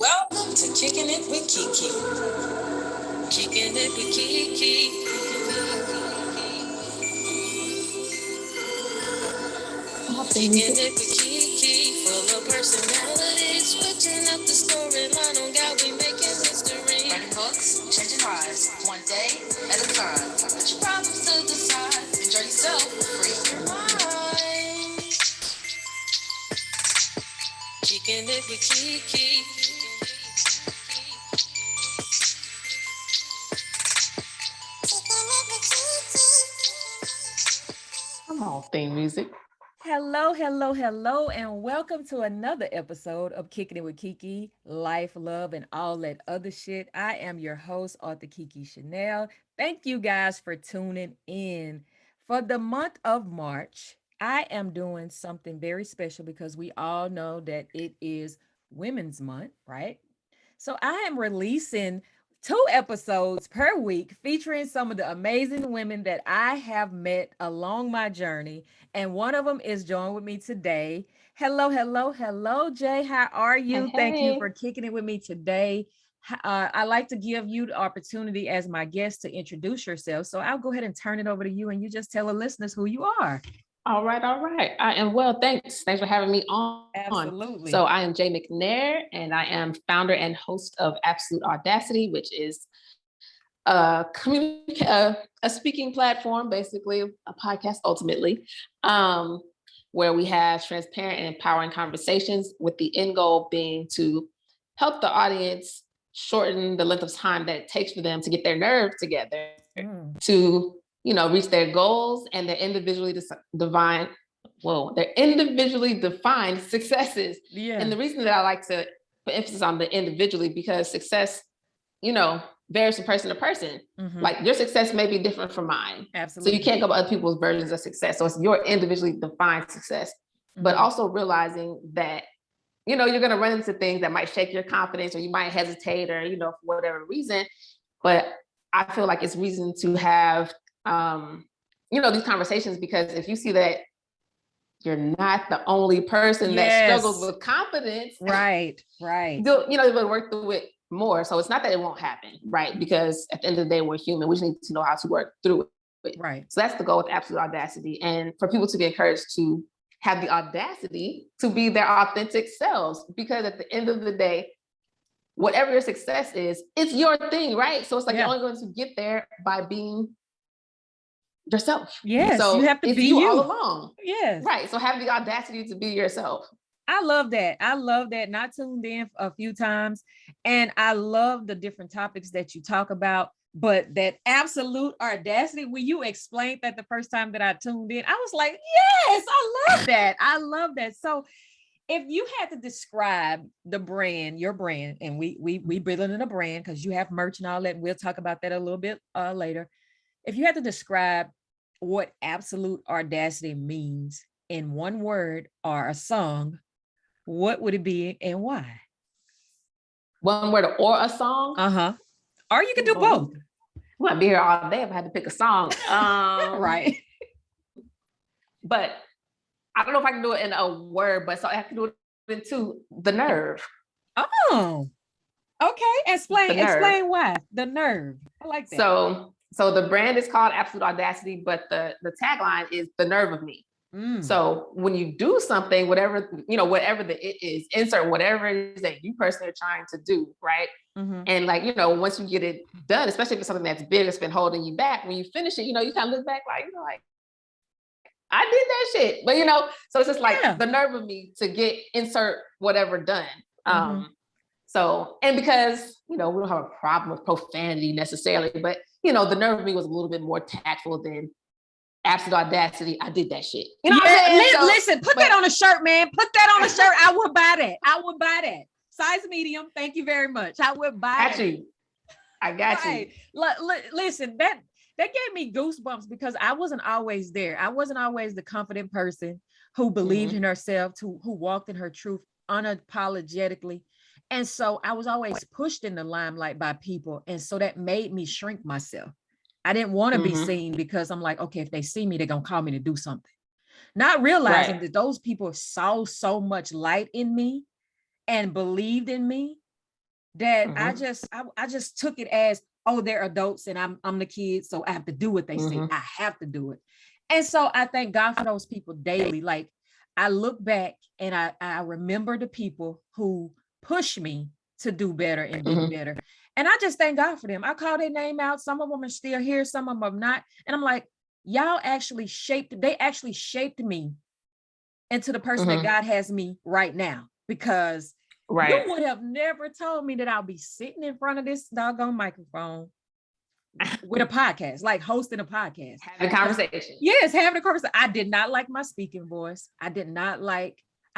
Welcome to Kickin' It with KeKe. Kickin' It with KeKe. Kickin' It with KeKe. Full of personality. Switching up the storyline on God, we making history. Writing books, changing lives. One day at a time. Put your problems to the side. Enjoy yourself. Free your mind. Kickin' It with KeKe. Come on, theme music. Hello, hello, hello, and welcome to another episode of Kicking It with KeKe, Life, Love, and all that other shit. I am your host, author KeKe Chanel. Thank you guys for tuning in. For the month of March, I am doing something very special because we all know that it is Women's Month, right? So I am releasing 2 episodes per week featuring some of the amazing women that I have met along my journey. And one of them is joined with me today. Hello, hello, hello, Jay. How are you? Hey, Thank you hey. for kicking it with me today. I like to give you the opportunity as my guest to introduce yourself. So I'll go ahead and turn it over to you and you just tell the listeners who you are. All right. I am well. Thanks for having me on. Absolutely. So I am Jay McNair, and I am founder and host of Absolute Audacity, which is a speaking platform, basically a podcast, ultimately, where we have transparent and empowering conversations with the end goal being to help the audience shorten the length of time that it takes for them to get their nerve together to reach their goals and their individually defined successes. Yeah. And the reason that I like to put emphasis on the individually, because success, varies from person to person. Mhm. Like your success may be different from mine. Absolutely. So you can't go by other people's versions of success. So it's your individually defined success, but also realizing that, you're going to run into things that might shake your confidence, or you might hesitate, or, for whatever reason. But I feel like it's reason to have, these conversations, because if you see that you're not the only person that struggles with confidence, right. You'll work through it more. So it's not that it won't happen, right? Because at the end of the day, we're human. We just need to know how to work through it. Right. So that's the goal with Absolute Audacity, and for people to be encouraged to have the audacity to be their authentic selves, because at the end of the day, whatever your success is, it's your thing, right? So it's like you're only going to get there by being yourself. Yes, so you have to it's be you you all along. Yes. Right. So have the audacity to be yourself. I love that. Not tuned in a few times. And I love the different topics that you talk about, but that absolute audacity, when you explained that the first time that I tuned in, I was like, yes, I love that. I love that. So if you had to describe the brand, your brand, and we building in a brand because you have merch and all that, and we'll talk about that a little bit later. If you had to describe what absolute audacity means in one word or a song, what would it be and why? One word or a song? Or you can do both. I want to be here all day if I had to pick a song. Right. But I don't know if I can do it in a word, but so I have to do it in two. The nerve. Oh, okay. Explain why. The nerve. I like that. So the brand is called Absolute Audacity, but the tagline is the nerve of me. So when you do something, whatever it is, insert whatever it is that you personally are trying to do, right? And once you get it done, especially if it's something that's big, that's been holding you back, when you finish it, you kind of look back like, I did that shit. But so it's just like the nerve of me to insert whatever done. So, and because, we don't have a problem with profanity necessarily, but the nerve of me was a little bit more tactful than Absolute Audacity. I did that shit. Listen, put that on a shirt, man. Put that on a shirt. I would buy that. Size medium. Thank you very much. I would buy it. I got you. Listen, that gave me goosebumps because I wasn't always there. I wasn't always the confident person who believed in herself, who walked in her truth unapologetically. And so I was always pushed in the limelight by people. And so that made me shrink myself. I didn't want to be seen because I'm like, okay, if they see me, they're going to call me to do something. Not realizing that those people saw so much light in me and believed in me that I just took it as, oh, they're adults and I'm the kid, so I have to do what they say. I have to do it. And so I thank God for those people daily. Like I look back and I remember the people who push me to do better and be better. And I just thank God for them. I call their name out. Some of them are still here, some of them are not. And I'm like, y'all actually shaped me into the person that God has me right now, because you would have never told me that I'll be sitting in front of this doggone microphone with a podcast, like hosting a podcast. Having a conversation. Yes, having a conversation. I did not like my speaking voice. I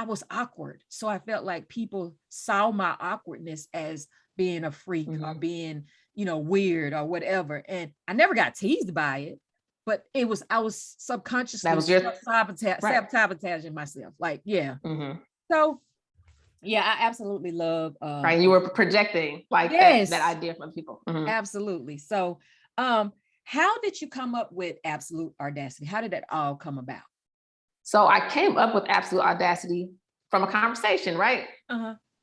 was awkward. So I felt like people saw my awkwardness as being a freak or being, weird or whatever. And I never got teased by it, but I was subconsciously sabotaging myself. Like, yeah. So yeah, I absolutely love. Right. You were projecting like that idea from people. Absolutely. So how did you come up with Absolute Audacity? How did that all come about? So I came up with Absolute Audacity from a conversation, right?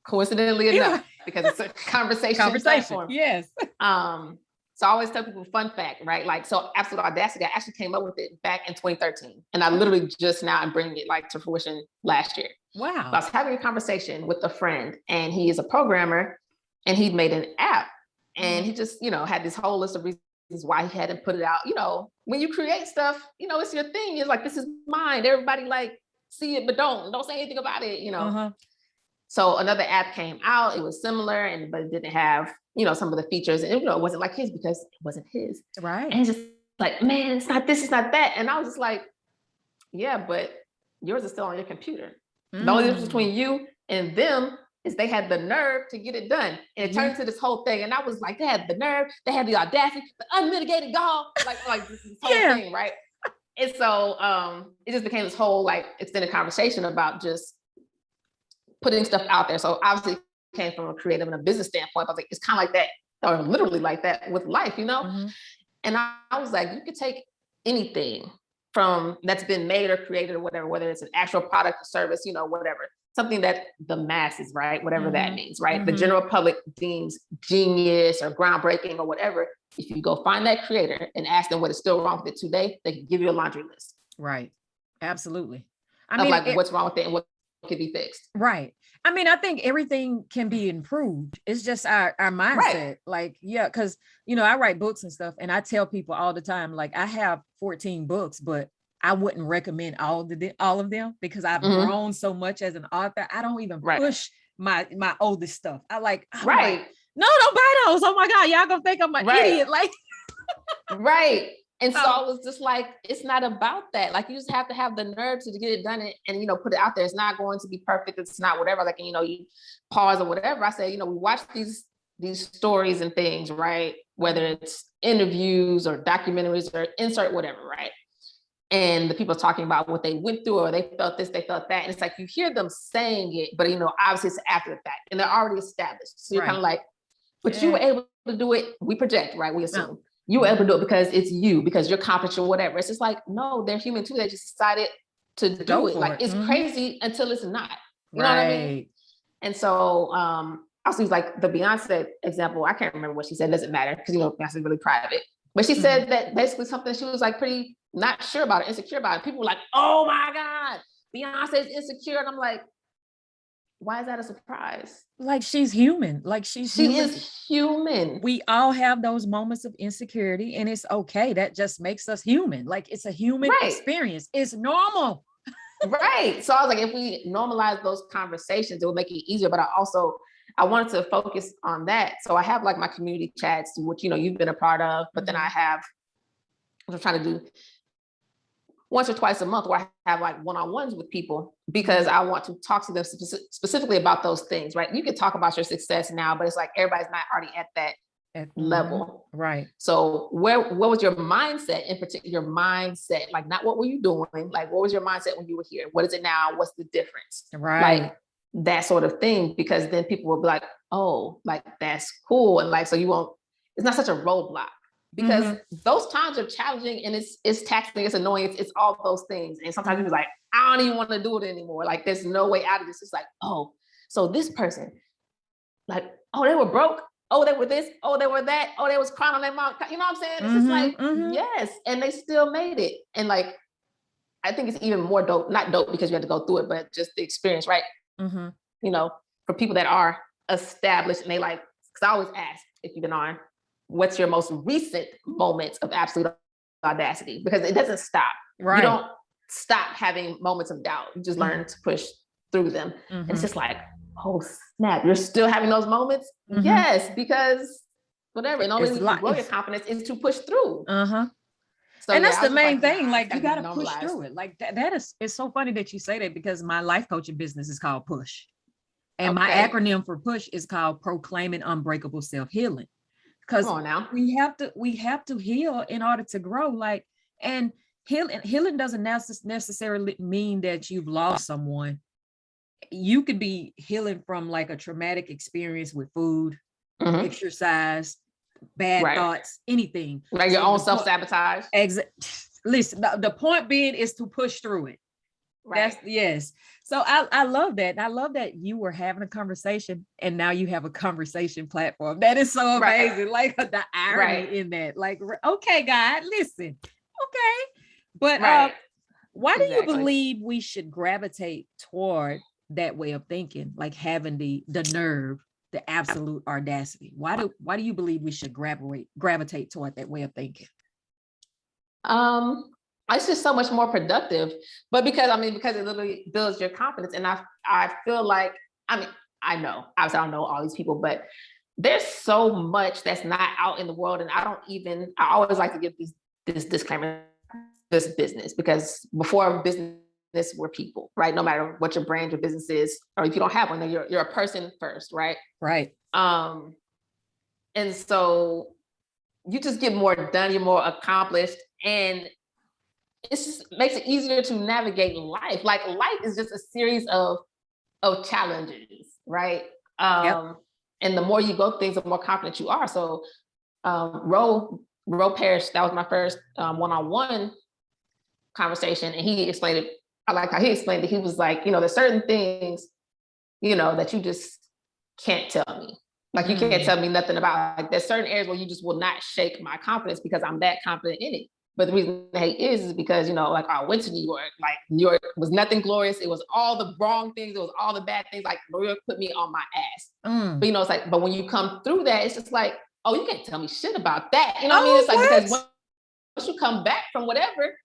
Coincidentally enough, because it's a conversation platform. Yes. So I always tell people fun fact, right? Like, so Absolute Audacity, I actually came up with it back in 2013. And I literally just now am bringing it like to fruition last year. Wow. So I was having a conversation with a friend, and he is a programmer, and he'd made an app, and he just, had this whole list of reasons why he hadn't put it out. When you create stuff, it's your thing. It's like, this is mine. Everybody like see it, but don't say anything about it, So another app came out. It was similar, but it didn't have, some of the features. And it wasn't like his because it wasn't his. Right. And it's just like, man, it's not this, it's not that. And I was just like, yeah, but yours is still on your computer. The only difference between you and them is they had the nerve to get it done. And it turned into this whole thing. And I was like, they had the nerve, they had the audacity, the unmitigated gall, like this whole thing, right? And so it just became this whole like extended conversation about just putting stuff out there. So obviously it came from a creative and a business standpoint. I was like, it's kind of like that, or literally like that with life, And I was like, you could take anything from that's been made or created or whatever, whether it's an actual product or service, whatever, something that the masses, right? Whatever that means, right? The general public deems genius or groundbreaking or whatever. If you go find that creator and ask them what is still wrong with it today, they can give you a laundry list. Right. Absolutely. I mean, like what's wrong with it and what could be fixed. Right. I mean, I think everything can be improved. It's just our mindset. Right. Like, yeah, because, I write books and stuff, and I tell people all the time, like, I have 14 books, but I wouldn't recommend all of them because I've grown so much as an author. I don't even push my oldest stuff. I'm like, no, don't buy those. Oh my God, y'all gonna think I'm an idiot. Like, right. And so I was just like, it's not about that. Like, you just have to have the nerve to get it done and put it out there. It's not going to be perfect. It's not whatever. Like, you pause or whatever. I say, we watch these stories and things, right? Whether it's interviews or documentaries or insert whatever, right? And the people talking about what they went through, or they felt this, they felt that. And it's like, you hear them saying it, but obviously it's after the fact and they're already established. So you're kind of like, but you were able to do it. We project, right? We assume. You were able to do it because it's you, because you're confident or whatever. It's just like, no, they're human too. They just decided to do it. Like, it's crazy until it's not. You know what I mean? And so I'll use like the Beyonce example. I can't remember what she said. It doesn't matter because, Beyonce is really private. But she said that basically something she was like pretty not sure about it, insecure about it. People were like, oh my God, Beyonce is insecure. And I'm like, why is that a surprise? Like, she's human. Like, she is human. We all have those moments of insecurity, and it's okay. That just makes us human. Like, it's a human experience. It's normal. Right. So I was like, if we normalize those conversations, it would make it easier. But I wanted to focus on that. So I have like my community chats, which, you've been a part of, but then I have, what I'm trying to do once or twice a month, where I have like one-on-ones with people, because I want to talk to them specifically about those things, right? You can talk about your success now, but it's like, everybody's not already at that level. Right. So what was your mindset in particular, your mindset, like not what were you doing? Like, what was your mindset when you were here? What is it now? What's the difference? Right. Like that sort of thing, because then people will be like, oh, like that's cool. And like, so it's not such a roadblock. Because those times are challenging, and it's taxing, it's annoying, it's all those things. And sometimes you're like, I don't even want to do it anymore. Like, there's no way out of this. It's like, oh, so this person, like, oh, they were broke. Oh, they were this. Oh, they were that. Oh, they was crying on their mom. You know what I'm saying? It's just like, yes. And they still made it. And like, I think it's even more dope, not dope because you had to go through it, but just the experience, right? You know, for people that are established and they like, because I always ask if you've been on, what's your most recent moments of absolute audacity? Because it doesn't stop. Right. You don't stop having moments of doubt. You just learn to push through them. And it's just like, oh snap, you're still having those moments? Yes, because whatever. And the only way you grow your confidence is to push through. So, and that's yeah, the main thing. Nah, like you got to push through it. Like that is, it's so funny that you say that because my life coaching business is called Push. And my acronym for Push is called Proclaiming Unbreakable Self-Healing. Because we have to heal in order to grow. Like, and healing doesn't necessarily mean that you've lost someone. You could be healing from like a traumatic experience with food, exercise, bad thoughts, anything. Like your own self-sabotage. Listen, the point being is to push through it. That's yes. So I love that. I love that you were having a conversation and now you have a conversation platform. That is so amazing. Like the irony in that. Like, okay, God, listen. Okay. But why do you believe we should gravitate toward that way of thinking? Like having the nerve, the absolute audacity. Why do you believe we should gravitate toward that way of thinking? It's just so much more productive, but because it literally builds your confidence. And I feel like, I know, obviously I don't know all these people, but there's so much that's not out in the world. And I always like to give this disclaimer, this business, because before business were people, right? No matter what your brand, your business is, or if you don't have one, then you're a person first, right? Right. And so you just get more done, you're more accomplished, and it just makes it easier to navigate life. Like life is just a series of challenges, right? And the more you go through things, the more confident you are. So Ro Parrish, that was my first one-on-one conversation, and he explained it. I like how he explained it. He was like, there's certain things, that you just can't tell me. Like you can't tell me nothing about. Like there's certain areas where you just will not shake my confidence because I'm that confident in it. But the reason I hate is because, like I went to New York, like New York was nothing glorious. It was all the wrong things. It was all the bad things. Like New York put me on my ass. But, it's like, but when you come through that, it's just like, oh, you can't tell me shit about that. You know what I mean? It's like, because once you come back from whatever,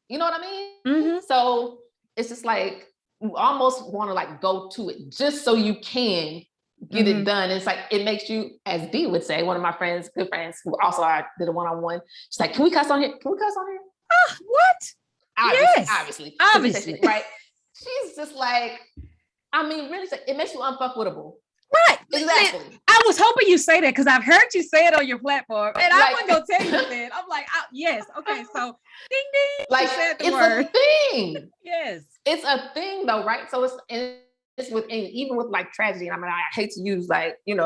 you know what I mean? So it's just like, you almost want to like go to it just so you can get it done. It's like, it makes you, as B would say, one of my friends, good friends, who also I did a one-on-one. She's like, can we cuss on here? Can we cuss on here? What? Obviously. Right. She's just like, really, it makes you unfuckwittable. Right. Exactly. I was hoping you say that because I've heard you say it on your platform. And I wasn't going to tell you that. I'm like, yes. Okay. So ding, ding. Like, it's word. A thing. Yes. It's a thing though, right? So it's even with like tragedy. And I hate to use like, an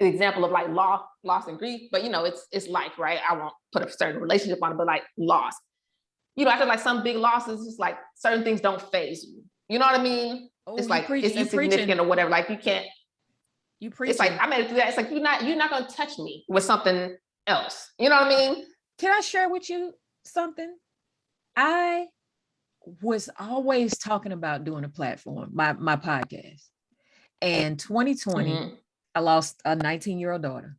example of like loss and grief, but it's life, right? I won't put a certain relationship on it, but like loss. I feel like some big losses, just like certain things don't phase you. You know what I mean? Oh, it's like it's insignificant or whatever. Like you can't. You preach. It's like I made it through that. It's like you're not gonna touch me with something else. You know what I mean? Can I share with you something? I was always talking about doing a platform, my podcast. And 2020, I lost a 19-year-old daughter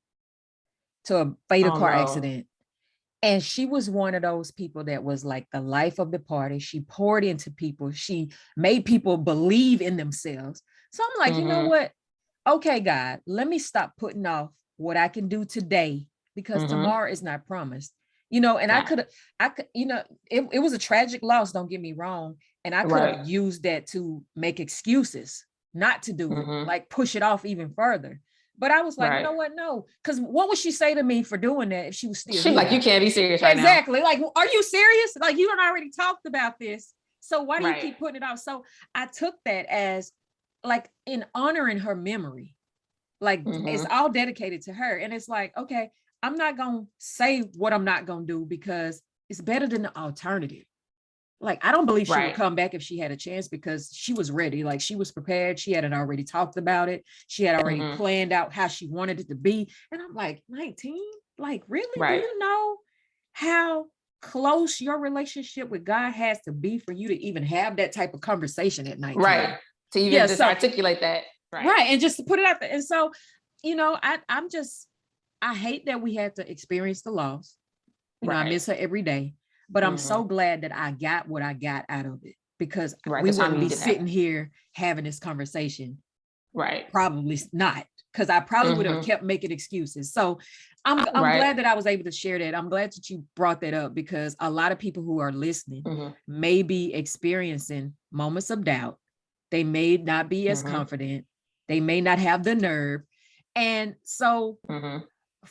to a fatal car accident. And she was one of those people that was like the life of the party. She poured into people. She made people believe in themselves. So I'm like, you know what? Okay, God, let me stop putting off what I can do today because tomorrow is not promised. And I could, it was a tragic loss, don't get me wrong. And I could have used that to make excuses not to do it, like push it off even further. But I was like, you know what? No, because what would she say to me for doing that if she was still here? Like, you can't be serious right now. Exactly. Like, are you serious? Like, you done already talked about this. So why do you keep putting it off? So I took that as like in honoring her memory. Like it's all dedicated to her. And it's like, okay, I'm not going to say what I'm not going to do because it's better than the alternative. Like, I don't believe she would come back if she had a chance, because she was ready. Like, she was prepared. She had already talked about it. She had already planned out how she wanted it to be. And I'm like, 19? Like, really? Do you know how close your relationship with God has to be for you to even have that type of conversation at 19? Right. To even just articulate that. Right. And just to put it out there. And so, I hate that we had to experience the loss. I miss her every day. But I'm so glad that I got what I got out of it, because we wouldn't be sitting here having this conversation. Right. Probably not, because I probably would have kept making excuses. So I'm glad that I was able to share that. I'm glad that you brought that up, because a lot of people who are listening may be experiencing moments of doubt. They may not be as confident. They may not have the nerve. And so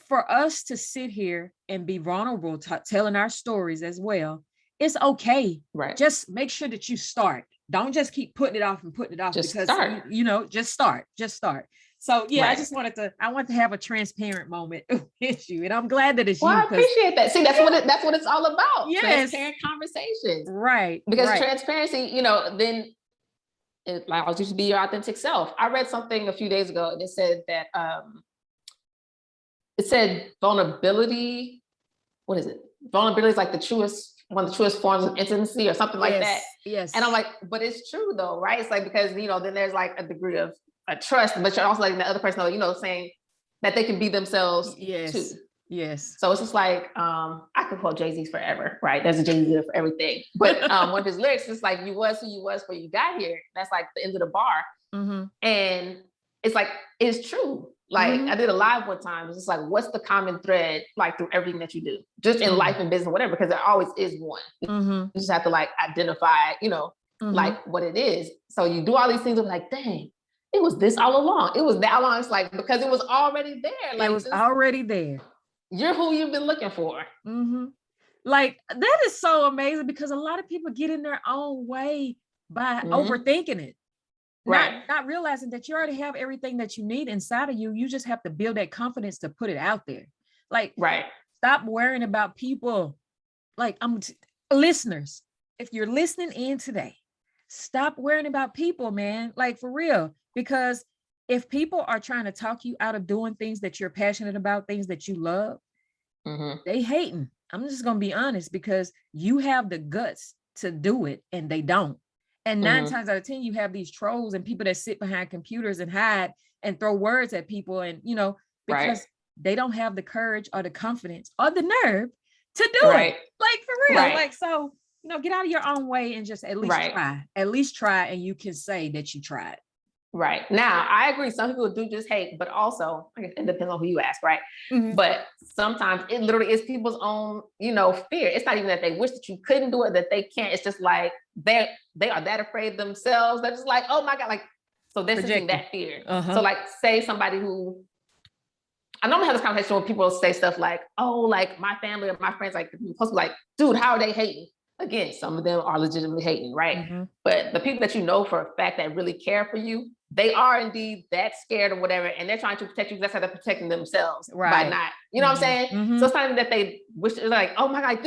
for us to sit here and be vulnerable, telling our stories as well, it's okay. Right. Just make sure that you start. Don't just keep putting it off and putting it off, just because start. Just start. So I wanted to have a transparent moment with you, and I'm glad that it's you. I appreciate that. See, that's what it's all about. Yes. Transparent conversations. Right. Because transparency, then it allows you to be your authentic self. I read something a few days ago, and it said that vulnerability. What is it? Vulnerability is like one of the truest forms of intimacy, or something like that. Yes. And I'm like, but it's true though, right? It's like, because then there's like a degree of a trust, but you're also letting the other person know, saying that they can be themselves too. Yes. So it's just like, I could quote Jay-Z's forever, right? There's a Jay-Z for everything. But one of his lyrics is like, you was who you was before you got here. That's like the end of the bar. And it's like, it's true. Like I did a live one time. It's just like, what's the common thread like through everything that you do, just in life and business, whatever, because there always is one. You just have to like identify, like what it is. So you do all these things, and like, dang, it was this all along. It was that long. It's like, because it was already there. Like, it was already there. You're who you've been looking for. Like, that is so amazing, because a lot of people get in their own way by overthinking it. Not realizing that you already have everything that you need inside of you. You just have to build that confidence to put it out there. Like, stop worrying about people. Like, listeners, if you're listening in today, stop worrying about people, man. Like, for real. Because if people are trying to talk you out of doing things that you're passionate about, things that you love, they hating. I'm just going to be honest, because you have the guts to do it and they don't. And 9 times out of 10, you have these trolls and people that sit behind computers and hide and throw words at people. And, because they don't have the courage or the confidence or the nerve to do it. Like, for real. Like, so, get out of your own way and just at least try. At least try, and you can say that you tried. Right. Now, I agree. Some people do just hate, but also, I guess it depends on who you ask, right? But sometimes it literally is people's own, fear. It's not even that they wish that you couldn't do it, that they can't. It's just like they are that afraid themselves. They're just like, oh my God, like, so they're sensing that fear. So like, say somebody who, I normally have this conversation when people say stuff like, oh, like my family or my friends, like, supposed to be like, dude, how are they hating? Again, some of them are legitimately hating, right? But the people that you know for a fact that really care for you, they are indeed that scared or whatever, and they're trying to protect you. That's how they're protecting themselves by not, you know what I'm saying? So it's not even that they wish, like, oh my God,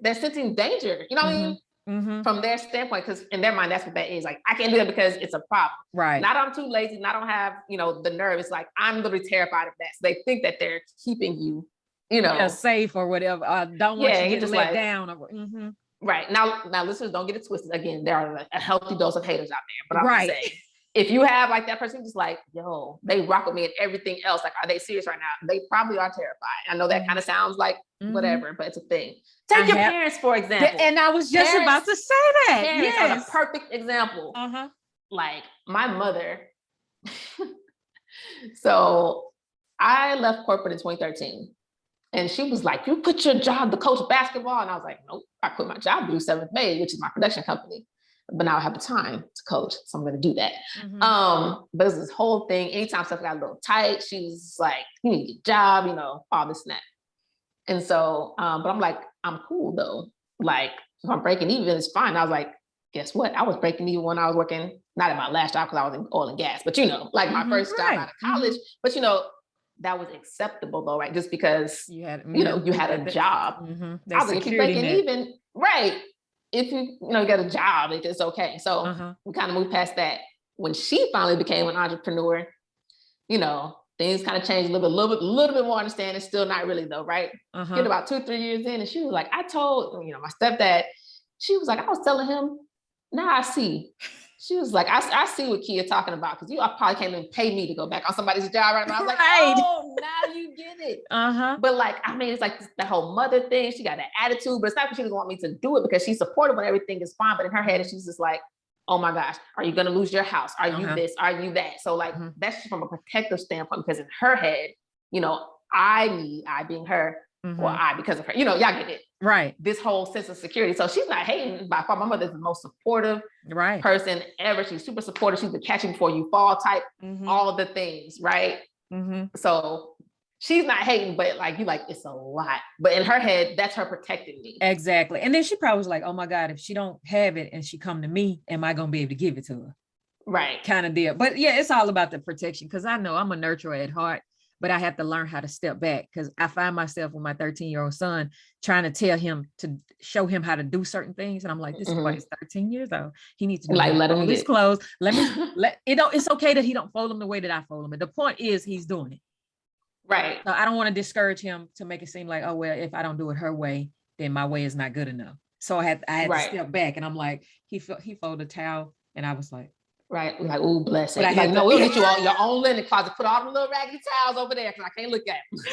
they're sensing danger. You know what I mean? From their standpoint, because in their mind, that's what that is. Like, I can't do that because it's a problem. Right. Not I'm too lazy, not I don't have, the nerve. It's like, I'm literally terrified of that. So they think that they're keeping you, safe or whatever. Don't want you to get let down. Or, Right. Now, listeners, don't get it twisted. Again, there are a healthy dose of haters out there. But I'm saying, if you have like that person just like, yo, they rock with me and everything else, like, are they serious right now? They probably are terrified. I know that kind of sounds like whatever, but it's a thing. Take your parents, for example. And I was just about to say that. Parents are the perfect example. Like my mother. So I left corporate in 2013. And she was like, you quit your job to coach basketball? And I was like, nope, I quit my job to do 7th May, which is my production company. But now I have the time to coach, so I'm going to do that. But it's this whole thing. Anytime stuff got a little tight, she was like, you need a job, all this and that. And so, but I'm like, I'm cool though. Like, if I'm breaking even, it's fine. I was like, guess what? I was breaking even when I was working, not at my last job because I was in oil and gas, but like my first job out of college. But that was acceptable though, right? Just because you had a job. I was like, if you're breaking even, right? if you get a job, it's okay. So we kind of moved past that. When she finally became an entrepreneur, things kind of changed a little bit more understanding. Still not really though, right? Get about 2-3 years in, and she was like, I told my stepdad. She was like, I was telling him. Now I see. She was like, I see what Kia talking about, because you probably can't even pay me to go back on somebody's job right now. I was like, oh, now you get it. But like, I mean, it's like the whole mother thing. She got that attitude, but it's not because she doesn't want me to do it, because she's supportive when everything is fine. But in her head, she's just like, oh my gosh, are you going to lose your house? Are you this? Are you that? So like, that's just from a protective standpoint, because in her head, I being her, or I because of her, y'all get it. Right. This whole sense of security. So she's not hating by far. My mother is the most supportive person ever. She's super supportive. She's the catching before you fall type, all of the things, right? So she's not hating, but like it's a lot. But in her head, that's her protecting me. Exactly. And then she probably was like, oh my God, if she don't have it and she come to me, am I going to be able to give it to her? Right. Kind of deal. But yeah, it's all about the protection, because I know I'm a nurturer at heart. But I have to learn how to step back, because I find myself with my 13-year-old son trying to tell him, to show him how to do certain things. And I'm like, this is why he's 13 years old. He needs to let him his clothes. It's okay that he don't fold them the way that I fold them. And the point is he's doing it. Right. So I don't want to discourage him to make it seem like, oh, well, if I don't do it her way, then my way is not good enough. So I had to step back, and I'm like, he folded a towel, and I was like, right. Like, oh, bless it. But I had no, we'll get you all your own linen closet. Put all the little raggedy towels over there, because I can't look at them.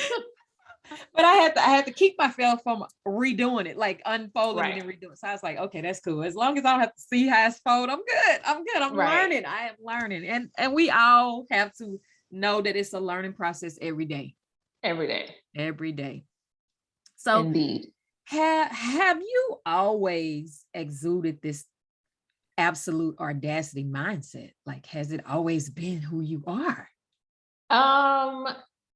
But I had to keep myself from redoing it, like unfolding it and redoing it. So I was like, okay, that's cool. As long as I don't have to see how it's folded, I'm good. I'm learning. I am learning. And we all have to know that it's a learning process every day. Every day. So indeed. Have you always exuded this absolute audacity mindset? Like, has it always been who you are?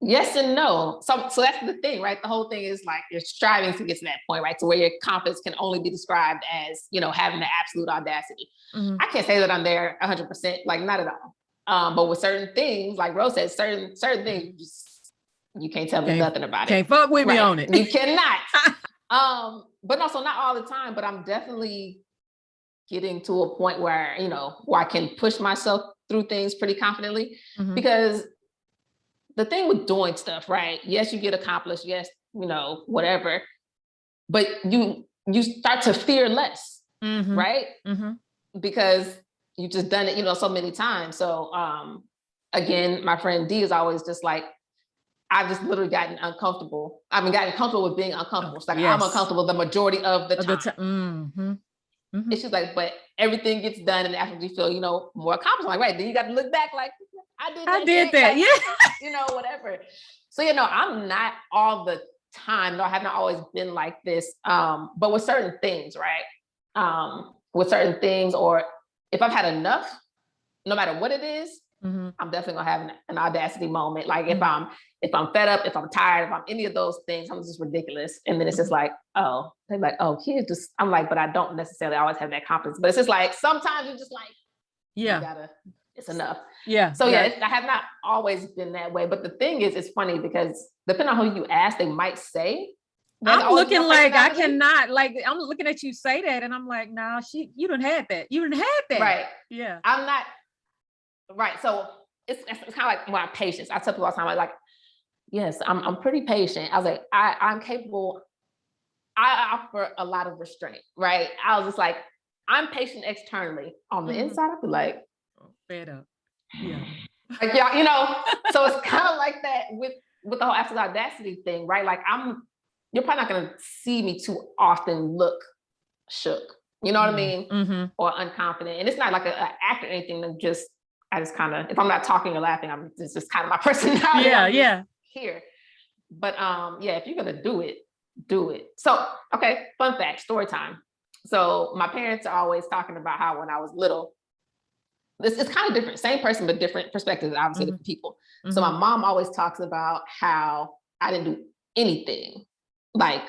Yes and no. So that's the thing, right? The whole thing is like, you're striving to get to that point, right? To where your confidence can only be described as, having the absolute audacity. I can't say that I'm there 100%, like not at all. But with certain things, like Rose said, certain things, you can't tell me nothing about it. Can't fuck with me on it. You cannot. But also not all the time, but I'm definitely getting to a point where, where I can push myself through things pretty confidently, because the thing with doing stuff, right? Yes, you get accomplished. Yes, whatever, but you start to fear less, right? Because you've just done it, so many times. So, again, my friend D is always just like, I've just literally gotten uncomfortable. Gotten comfortable with being uncomfortable. It's like, I'm uncomfortable the majority of the time. And she's like, but everything gets done, and after you feel, more accomplished. I'm like, right, then you got to look back like, I did that. Yeah. Whatever. So, I'm not all the time. No, I have not always been like this. But with certain things, right? With certain things, or if I've had enough, no matter what it is, I'm definitely gonna have an audacity moment. Like if I'm fed up, if I'm tired, if I'm any of those things, I'm just ridiculous. And then it's just like, oh, they're like, oh, he's just, I'm like, but I don't necessarily always have that confidence. But it's just like, sometimes you're just like, it's enough. Yeah. So I have not always been that way. But the thing is, it's funny because depending on who you ask, they might say, I'm looking like I cannot, like, I'm looking at you say that. And I'm like, nah, you done had that. You done had that. Right. Yeah. I'm not. Right. So it's kind of like my patience. I tell people all the time, I'm like, yes, I'm pretty patient. I was like, I'm capable. I offer a lot of restraint, right? I was just like, I'm patient externally. On the inside, I'd be like, fed up. Yeah. Like, y'all, so it's kind of like that with the whole absolute audacity thing, right? Like you're probably not going to see me too often look shook. You know what I mean? Or unconfident. And it's not like an act or anything. I just kind of, if I'm not talking or laughing, it's just kind of my personality. Yeah. Here. But if you're going to do it, do it. So, okay, fun fact, story time. So my parents are always talking about how when I was little, it's kind of different, same person, but different perspectives, obviously different people. So my mom always talks about how I didn't do anything like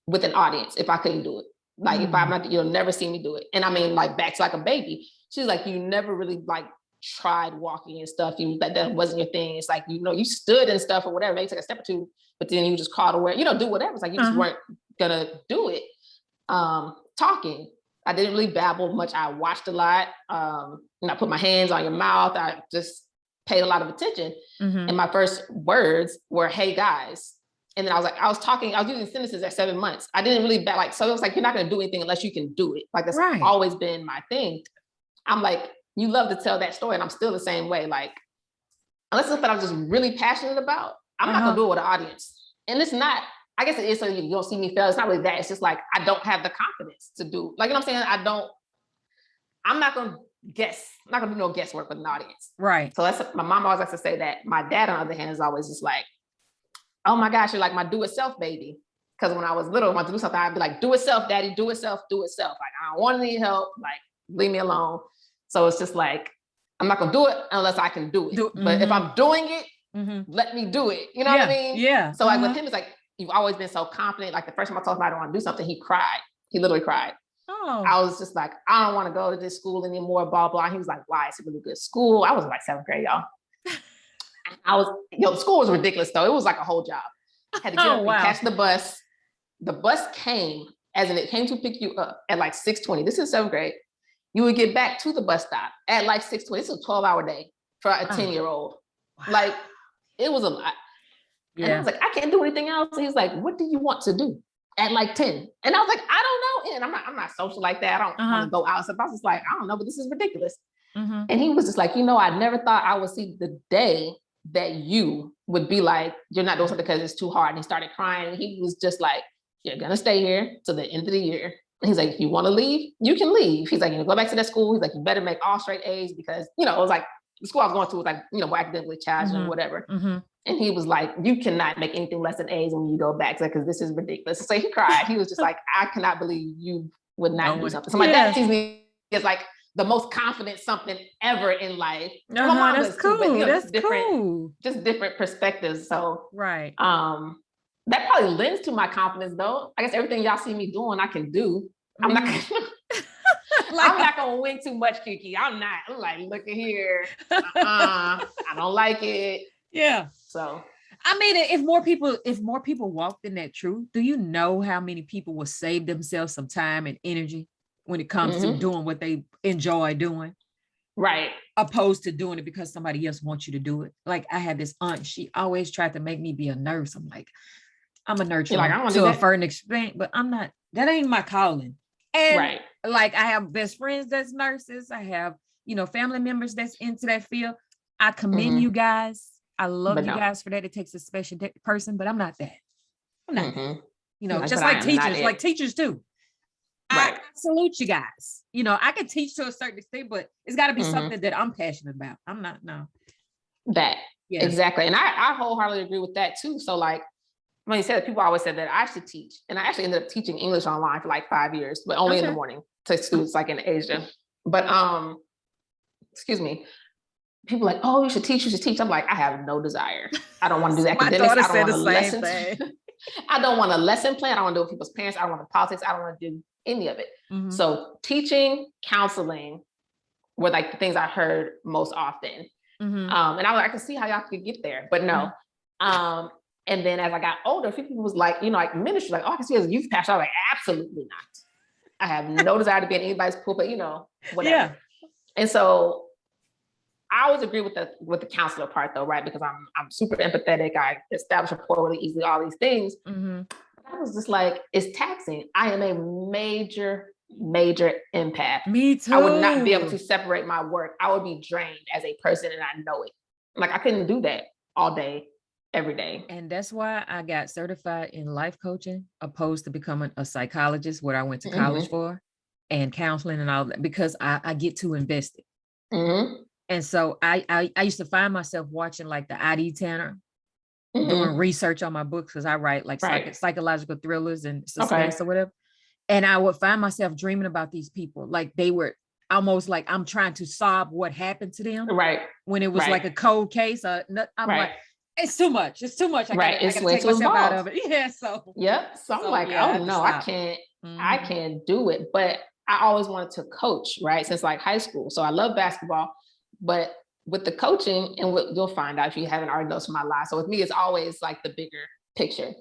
with an audience if I couldn't do it. Like if I'm not, you'll never see me do it. And I mean, like back to like a baby. She's like, you never really like tried walking and stuff. That wasn't your thing. It's like, you stood and stuff or whatever, maybe take a step or two, but then you just called away, do whatever. It's like you just weren't gonna do it. talking. I didn't really babble much. I watched a lot. And I put my hands on your mouth. I just paid a lot of attention. And my first words were, "Hey guys." And then I was using sentences at 7 months. I didn't really so it was like, you're not going to do anything unless you can do it. Like, that's always been my thing. I'm like, you love to tell that story. And I'm still the same way. Like, unless it's something I was just really passionate about, I'm not going to do it with an audience. And it's not, I guess it is so you don't see me fail. It's not really that. It's just like, I don't have the confidence to do, like, you know what I'm saying? I'm not going to guess. I'm not going to do no guesswork with an audience. Right. So my mom always likes to say that. My dad, on the other hand, is always just like, "Oh my gosh, you're like my do-it-self baby." Because when I was little, I wanted to do something, I'd be like, "Do it self, daddy, do it self, do it self." Like, I don't want any help, like, leave me alone. So it's just like, I'm not gonna do it unless I can do it. But if I'm doing it, let me do it. You know what I mean? Yeah. So like with him, it's like, you've always been so confident. Like the first time I told him I don't want to do something, he cried. He literally cried. Oh. I was just like, "I don't want to go to this school anymore, blah, blah." He was like, "Why? It's a really good school." I was in like 7th grade, y'all. The school was ridiculous though. It was like a whole job. I had to get up and catch the bus. The bus came, as in it came to pick you up at like 6:20. This is 7th grade. You would get back to the bus stop at like 6:20. This is a 12-hour day for a 10-year-old. Wow. Like, it was a lot. Yeah. And I was like, "I can't do anything else." And he's like, "What do you want to do at like 10?" And I was like, "I don't know." And I'm not social like that. I don't want to go out. So I was just like, "I don't know, but this is ridiculous." And he was just like, "I never thought I would see the day that you would be like, you're not doing something because it's too hard." And he started crying. And he was just like, "You're going to stay here till the end of the year." And he's like, "If you want to leave, you can leave." He's like, "You go back to that school." He's like, "You better make all straight A's because," it was like, the school I was going to was like, more academically challenging or whatever. And he was like, "You cannot make anything less than A's when you go back, because this is ridiculous." So he cried. He was just like, "I cannot believe you would not do something." So my dad sees me as like the most confident something ever in life. My mom that's does cool. too, but That's cool. Just different perspectives. So right. That probably lends to my confidence though. I guess everything y'all see me doing, I can do. I'm not gonna I'm not gonna wing too much, KeKe. I'm like, "Look at here. I don't like it." Yeah. So I mean, if more people walked in that truth, do you know how many people will save themselves some time and energy when it comes to doing what they enjoy doing? Right. Opposed to doing it because somebody else wants you to do it. Like, I had this aunt, she always tried to make me be a nurse. I'm like, I'm a nurse to a certain extent, but I'm not, that ain't my calling. And like, I have best friends that's nurses. I have, family members that's into that field. I commend you guys. I love you guys for that. It takes a special person, but I'm not that. I'm not that. Just like teachers too. I salute you guys. I can teach to a certain extent, but it's got to be something that I'm passionate about. I'm not, no. That. Yes. Exactly. And I wholeheartedly agree with that too. So like, when you said, people always said that I should teach. And I actually ended up teaching English online for like 5 years, but only in the morning to students like in Asia. But excuse me. People like, "Oh, you should teach." I'm like, I have no desire. I don't want to do the academics. I don't want to lesson. I don't want a lesson plan. I don't want to do it with people's parents. I don't want the politics. I don't want to do any of it. So teaching, counseling were like the things I heard most often. And I can see how y'all could get there, but no. And then as I got older, people was like, like ministry, like, "Oh, I can see you as a youth pastor." I was like, absolutely not. I have no desire to be in anybody's pulpit, whatever. Yeah. And so I always agree with the counselor part though, right? Because I'm super empathetic. I establish rapport really easily, all these things. I was just like, it's taxing. I am a major empath. Me too. I would not be able to separate my work. I would be drained as a person, and I know it. Like, I couldn't do that all day, every day. And that's why I got certified in life coaching, opposed to becoming a psychologist, what I went to college for, and counseling and all that, because I get too invested. And so I used to find myself watching like the ID Tanner, doing research on my books, because I write like psychological thrillers and suspense or whatever. And I would find myself dreaming about these people. Like, they were almost like I'm trying to solve what happened to them. Right. When it was like a cold case. I'm like, it's too much. It's too much. I gotta take myself out of it. Yeah. So. Yep. So I'm like, oh no, I can't. I can't do it. But I always wanted to coach, right? Since like high school. So I love basketball, but with the coaching, and what you'll find out if you haven't already noticed my life. So with me, it's always like the bigger picture.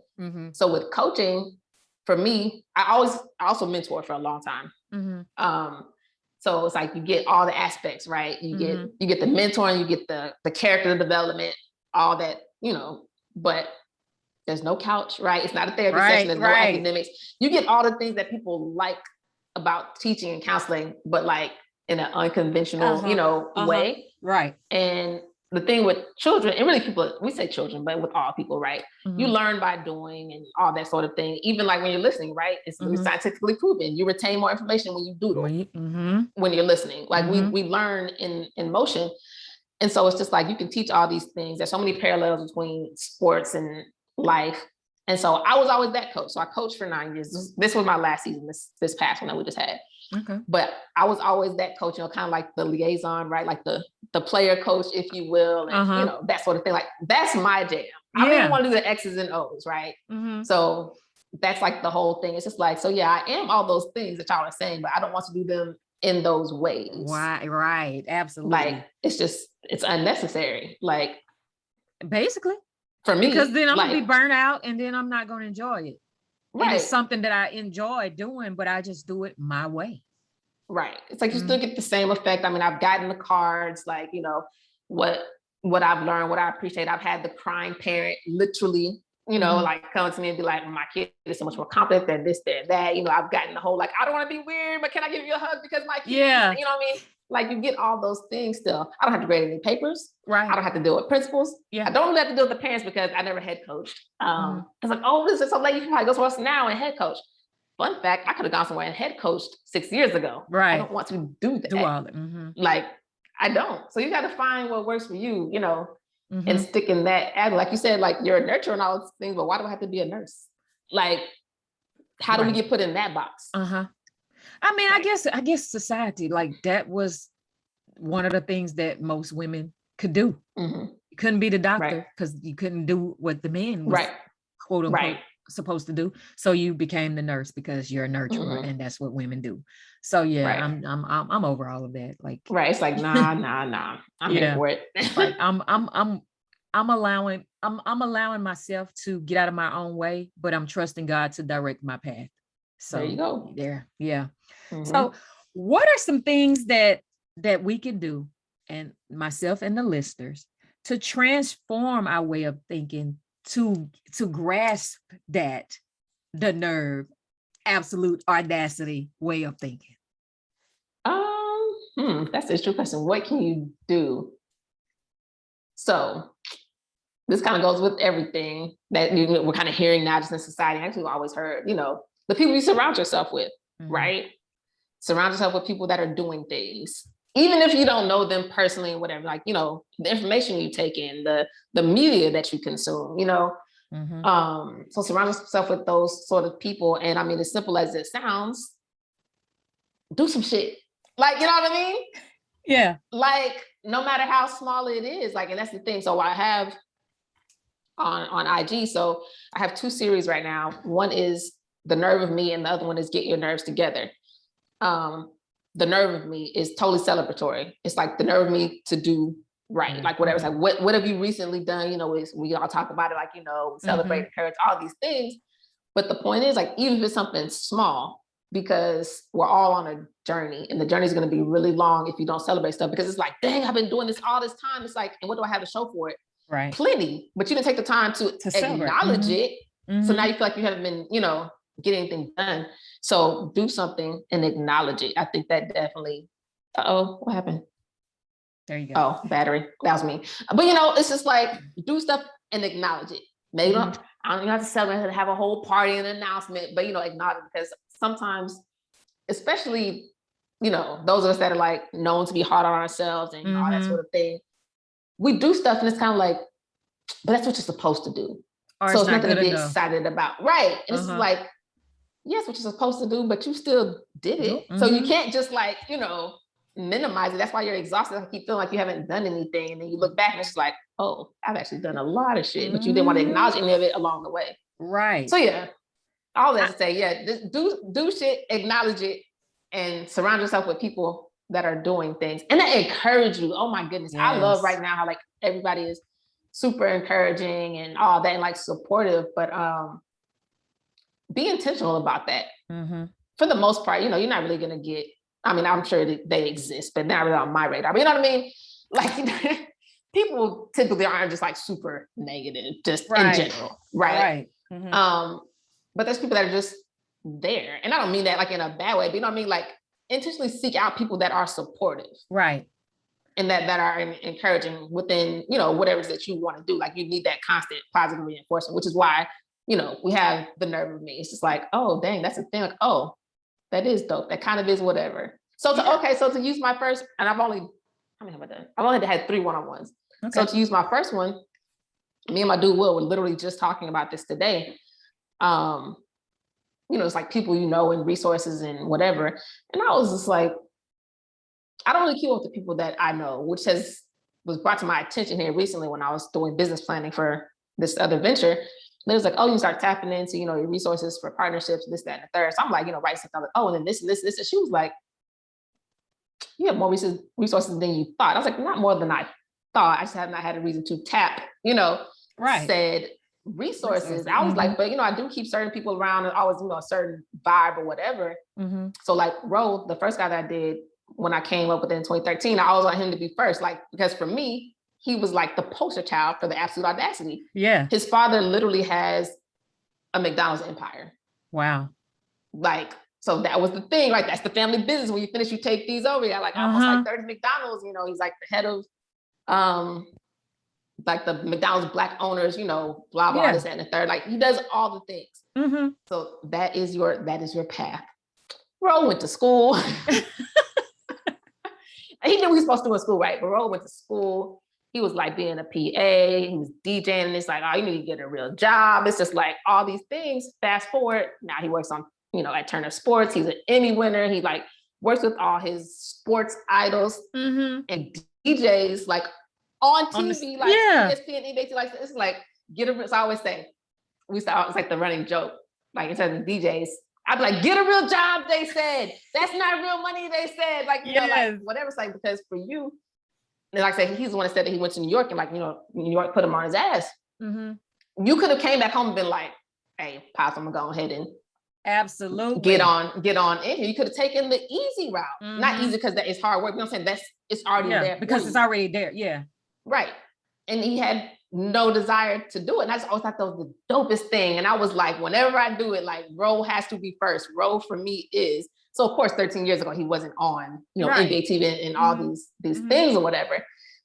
So with coaching, for me, I also mentor for a long time. So it's like you get all the aspects, right? You get the mentoring, you get the character development, all that, but there's no couch, right? It's not a therapy session, there's no academics. You get all the things that people like about teaching and counseling, but like in an unconventional, way. Right. And the thing with children, and really we say children, but with all people, right? You learn by doing and all that sort of thing. Even like when you're listening, right? It's scientifically proven. You retain more information when you doodle, when you're listening. Like we learn in motion. And so it's just like, you can teach all these things. There's so many parallels between sports and life. And so I was always that coach. So I coached for 9 years. This was my last season, this past one that we just had. Okay. But I was always that coach, kind of like the liaison, right? Like the player coach, if you will, and that sort of thing. Like that's my jam. I don't even want to do the X's and O's, right? So that's like the whole thing. It's just like, so yeah, I am all those things that y'all are saying, but I don't want to do them in those ways. Right. Absolutely. Like it's unnecessary. Like basically. For me, because then I'm gonna be burnt out and then I'm not gonna enjoy it. Right. And it's something that I enjoy doing, but I just do it my way. Right. It's like you still get the same effect. I mean, I've gotten the cards, like, what I've learned, what I appreciate. I've had the crying parent literally, like come to me and be like, my kid is so much more competent than this, that. I've gotten the whole, like, I don't want to be weird, but can I give you a hug because my kid, you know what I mean? Like you get all those things still. I don't have to grade any papers. Right. I don't have to deal with principals. Yeah. I don't really have to deal with the parents because I never head coached. It's like, oh, this is so late. You can probably go somewhere else now and head coach. Fun fact, I could have gone somewhere and head coached 6 years ago. Right. I don't want to do that. Do all that. Like, I don't. So you got to find what works for you, and stick in that. Like you said, like you're a nurturer and all those things, but why do I have to be a nurse? Like, how do we get put in that box? I mean, I guess society, like that was one of the things that most women could do. You couldn't be the doctor because you couldn't do what the man was quote unquote supposed to do. So you became the nurse because you're a nurturer and that's what women do. So yeah, I'm over all of that. Like it's like nah. I'm here for it. Like I'm allowing myself to get out of my own way, but I'm trusting God to direct my path. So there you go. There. Yeah. So what are some things that we can do, and myself and the listeners, to transform our way of thinking to grasp that the nerve, absolute audacity way of thinking? That's a true question. What can you do? So this kind of goes with everything that we're kind of hearing now just in society. Actually, we've always heard, the people you surround yourself with, right? Surround yourself with people that are doing things. Even if you don't know them personally and whatever, like, the information you take in, the media that you consume, so surround yourself with those sort of people. And I mean, as simple as it sounds, do some shit. Like, you know what I mean? Yeah. Like, no matter how small it is, like, and that's the thing. So I have on IG, so I have 2 series right now. One is The Nerve of Me and the other one is Get Your Nerves Together. The Nerve of Me is totally celebratory. It's like the nerve of me to do right. Like whatever. It's like, what have you recently done? We all talk about it, like, celebrate, encourage, all these things. But the point is, like, even if it's something small, because we're all on a journey and the journey is going to be really long if you don't celebrate stuff, because it's like, dang, I've been doing this all this time. It's like, and what do I have to show for it? Right. Plenty, but you didn't take the time to acknowledge it. So now you feel like you haven't been, get anything done. So do something and acknowledge it. I think that definitely, what happened? There you go. Oh, battery. That was me. But it's just like, do stuff and acknowledge it. Maybe I don't even have to celebrate, have a whole party and announcement, but acknowledge it, because sometimes, especially, those of us that are like known to be hard on ourselves and all that sort of thing, we do stuff and it's kind of like, but that's what you're supposed to do. Or so it's nothing to be excited about. Right. And it's like, yes, what you're supposed to do, but you still did it. So you can't just like, minimize it. That's why you're exhausted. I keep feeling like you haven't done anything. And then you look back and it's like, oh, I've actually done a lot of shit, but you didn't want to acknowledge any of it along the way. Right. So yeah, all that to say, just do shit, acknowledge it, and surround yourself with people that are doing things and that encourage you. Oh my goodness. Yes. I love right now how like everybody is super encouraging and all that and like supportive, but be intentional about that. Mm-hmm. For the most part, you're not really going to get, I mean, I'm sure that they exist, but not really on my radar. But you know what I mean? Like, people typically aren't just like super negative, just in general. Right. Mm-hmm. But there's people that are just there. And I don't mean that like in a bad way, but you know what I mean? Like, intentionally seek out people that are supportive. Right. And that are encouraging within, whatever it is that you want to do. Like, you need that constant positive reinforcement, which is why, we have the nerve of me. It's just like, oh, dang, that's a thing. Like, oh, that is dope. That kind of is whatever. So to use my first, and I've only had 3 one-on-ones. Okay. So to use my first one, me and my dude Will were literally just talking about this today. It's like people and resources and whatever. And I was just like, I don't really keep up with the people that I know, which was brought to my attention here recently when I was doing business planning for this other venture. It was like, oh, you start tapping into, your resources for partnerships, this, that, and the third. So I'm like, write something. I'm like, oh, and then this, and this, and this. And she was like, you have more resources than you thought. I was like, not more than I thought. I just have not had a reason to tap, said resources. I was like, but I do keep certain people around and always, a certain vibe or whatever. Mm-hmm. So like Ro, the first guy that I did when I came up with it in 2013, I always want him to be first, like, because for me, he was like the poster child for the Absolute Audacity. Yeah. His father literally has a McDonald's empire. Wow. Like, so that was the thing, like, that's the family business. When you finish, you take these over. Yeah, like almost like 30 McDonald's, he's like the head of, like the McDonald's Black owners, blah, blah, this, that, and the third. Like, he does all the things. Mm-hmm. So that is your path. Ro went to school. He knew what he was supposed to do in school, right? But Ro went to school. He was like being a PA. He was DJing. And it's like, oh, you need to get a real job. It's just like all these things. Fast forward. Now he works on, at Turner Sports. He's an Emmy winner. He like works with all his sports idols and DJs like on TV, like ESPN, EBT, like it's like get a. So I always say, it's like the running joke. Like instead of DJs, I'd be like, get a real job, they said. That's not real money, they said. Like, like whatever. It's like, because for you, and like I said, he's the one that said that he went to New York and like, New York put him on his ass. Mm-hmm. You could have came back home and been like, hey, Pops, I'm gonna go ahead and absolutely get on in here. You could have taken the easy route. Mm-hmm. Not easy because that is hard work. You know what I'm saying? It's already there. Because it's already there. Yeah. Right. And he had no desire to do it. And I just always thought that was the dopest thing. And I was like, whenever I do it, like Ro has to be first. Ro for me is, so of course, 13 years ago, he wasn't on, NBA TV and all these things or whatever.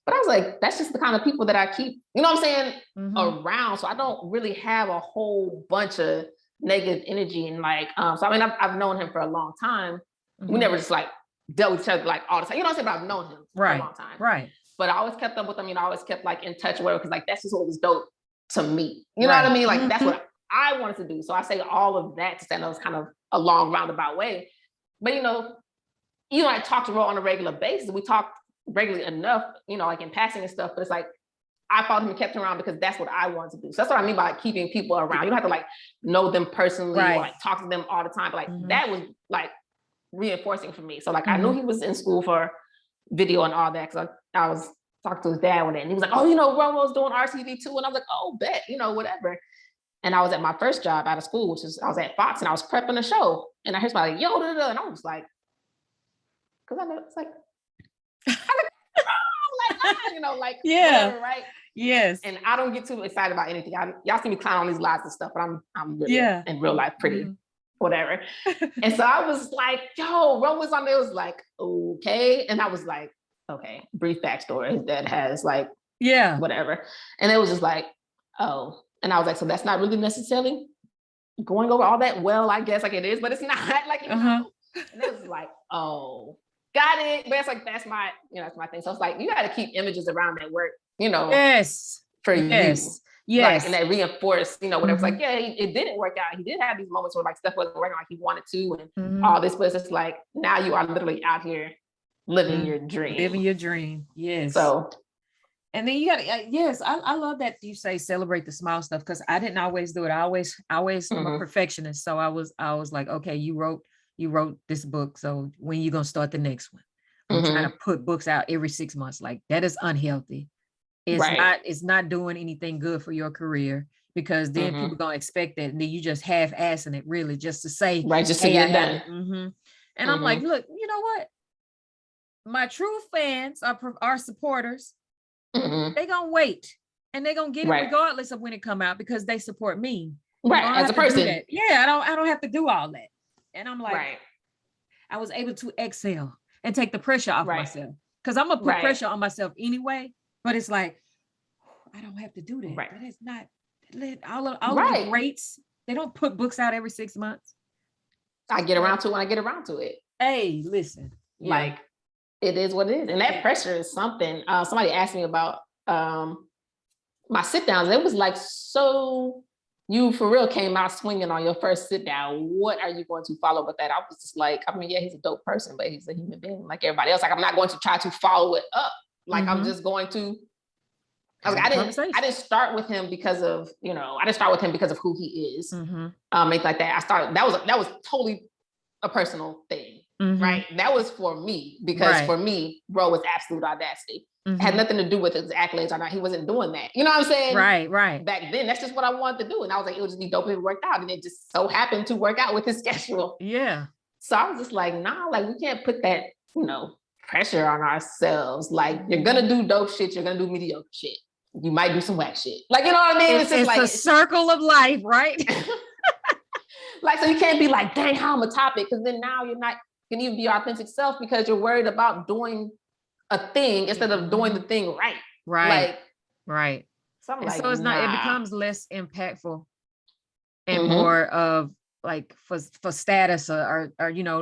But I was like, that's just the kind of people that I keep, you know what I'm saying, around. So I don't really have a whole bunch of negative energy. And like, so I mean, I've known him for a long time. We never just like dealt with each other like all the time. You know what I'm saying? But I've known him for a long time. Right. But I always kept up with him, I always kept like in touch with him because like that's just what was dope to me. You know what I mean? Like that's what I wanted to do. So I say all of that to say that was kind of a long roundabout way. But I talk to Ro on a regular basis. We talk regularly enough, like in passing and stuff. But it's like I followed him and kept him around because that's what I wanted to do. So that's what I mean by like, keeping people around. You don't have to like know them personally or like talk to them all the time. But like that was like reinforcing for me. So like I knew he was in school for video and all that because I was talking to his dad one day and he was like, oh, Romo's doing RTV too. And I was like, oh, bet, whatever. And I was at my first job out of school, I was at Fox and I was prepping a show. And I heard somebody like, yo, and I was like, because I know it's like, whatever, right? Yes. And I don't get too excited about anything. Y'all see me clown on these lives and stuff, but I'm really in real life pretty whatever. And so I was like, yo, Ro was on there. It was like, okay. And I was like, okay, brief backstory. His dad has like, whatever. And it was just like, oh. And I was like, so that's not really necessarily going over all that well, I guess like it is, but it's not like, And it was like, oh, got it. But it's like, that's my thing. So it's like, you got to keep images around that work, Yes. For you. Yes. Like, and that reinforced, whatever. It's like, it didn't work out. He did have these moments where like stuff wasn't working like he wanted to and all this, but it's just like, now you are literally out here living your dream. Living your dream. Yes. So. And then you got to, yes, I love that you say celebrate the small stuff because I didn't always do it. I always I'm a perfectionist. So I was like, okay, you wrote this book. So when you going to start the next one? I'm trying to put books out every 6 months. Like that is unhealthy. It's not doing anything good for your career. because then people gonna expect that, and then you just half-assing it really just to say, right, just to get it done. And I'm like, look, you know what? My true fans are supporters. They gonna wait, and they gonna get it regardless of when it come out, because they support me. Right, as a person. Yeah, I don't have to do all that. And I'm like, I was able to exhale and take the pressure off myself, because I'm gonna put pressure on myself anyway. But it's like, I don't have to do that. That is not all of the greats. They don't put books out every 6 months. I get around to it when I get around to it. Hey, listen, like it is what it is, and that pressure is something. Somebody asked me about my sit downs. It was like, so you for real came out swinging on your first sit down. What are you going to follow with that? I was just like, I mean, yeah, he's a dope person, but he's a human being like everybody else. Like, I'm not going to try to follow it up. Like, I'm just going to. I didn't start with him because of, I didn't start with him because of who he is. Anything like that. That was totally a personal thing, right? That was for me, because for me, bro was Absolute Audacity. It had nothing to do with his accolades or not. He wasn't doing that. You know what I'm saying? Right. Back then, that's just what I wanted to do. And I was like, it would just be dope if it worked out. And it just so happened to work out with his schedule. Yeah. So I was just like, nah, like we can't put that, pressure on ourselves. Like, you're going to do dope shit. You're going to do mediocre shit. You might do some whack shit. Like, you know what I mean? It's just like a circle of life, right? Like, so you can't be like, dang, how I'm a topic. Because then now you're not going to even be your authentic self, because you're worried about doing a thing instead of doing the thing right. Right. So I'm like, so it's not, it becomes less impactful and more of like for status or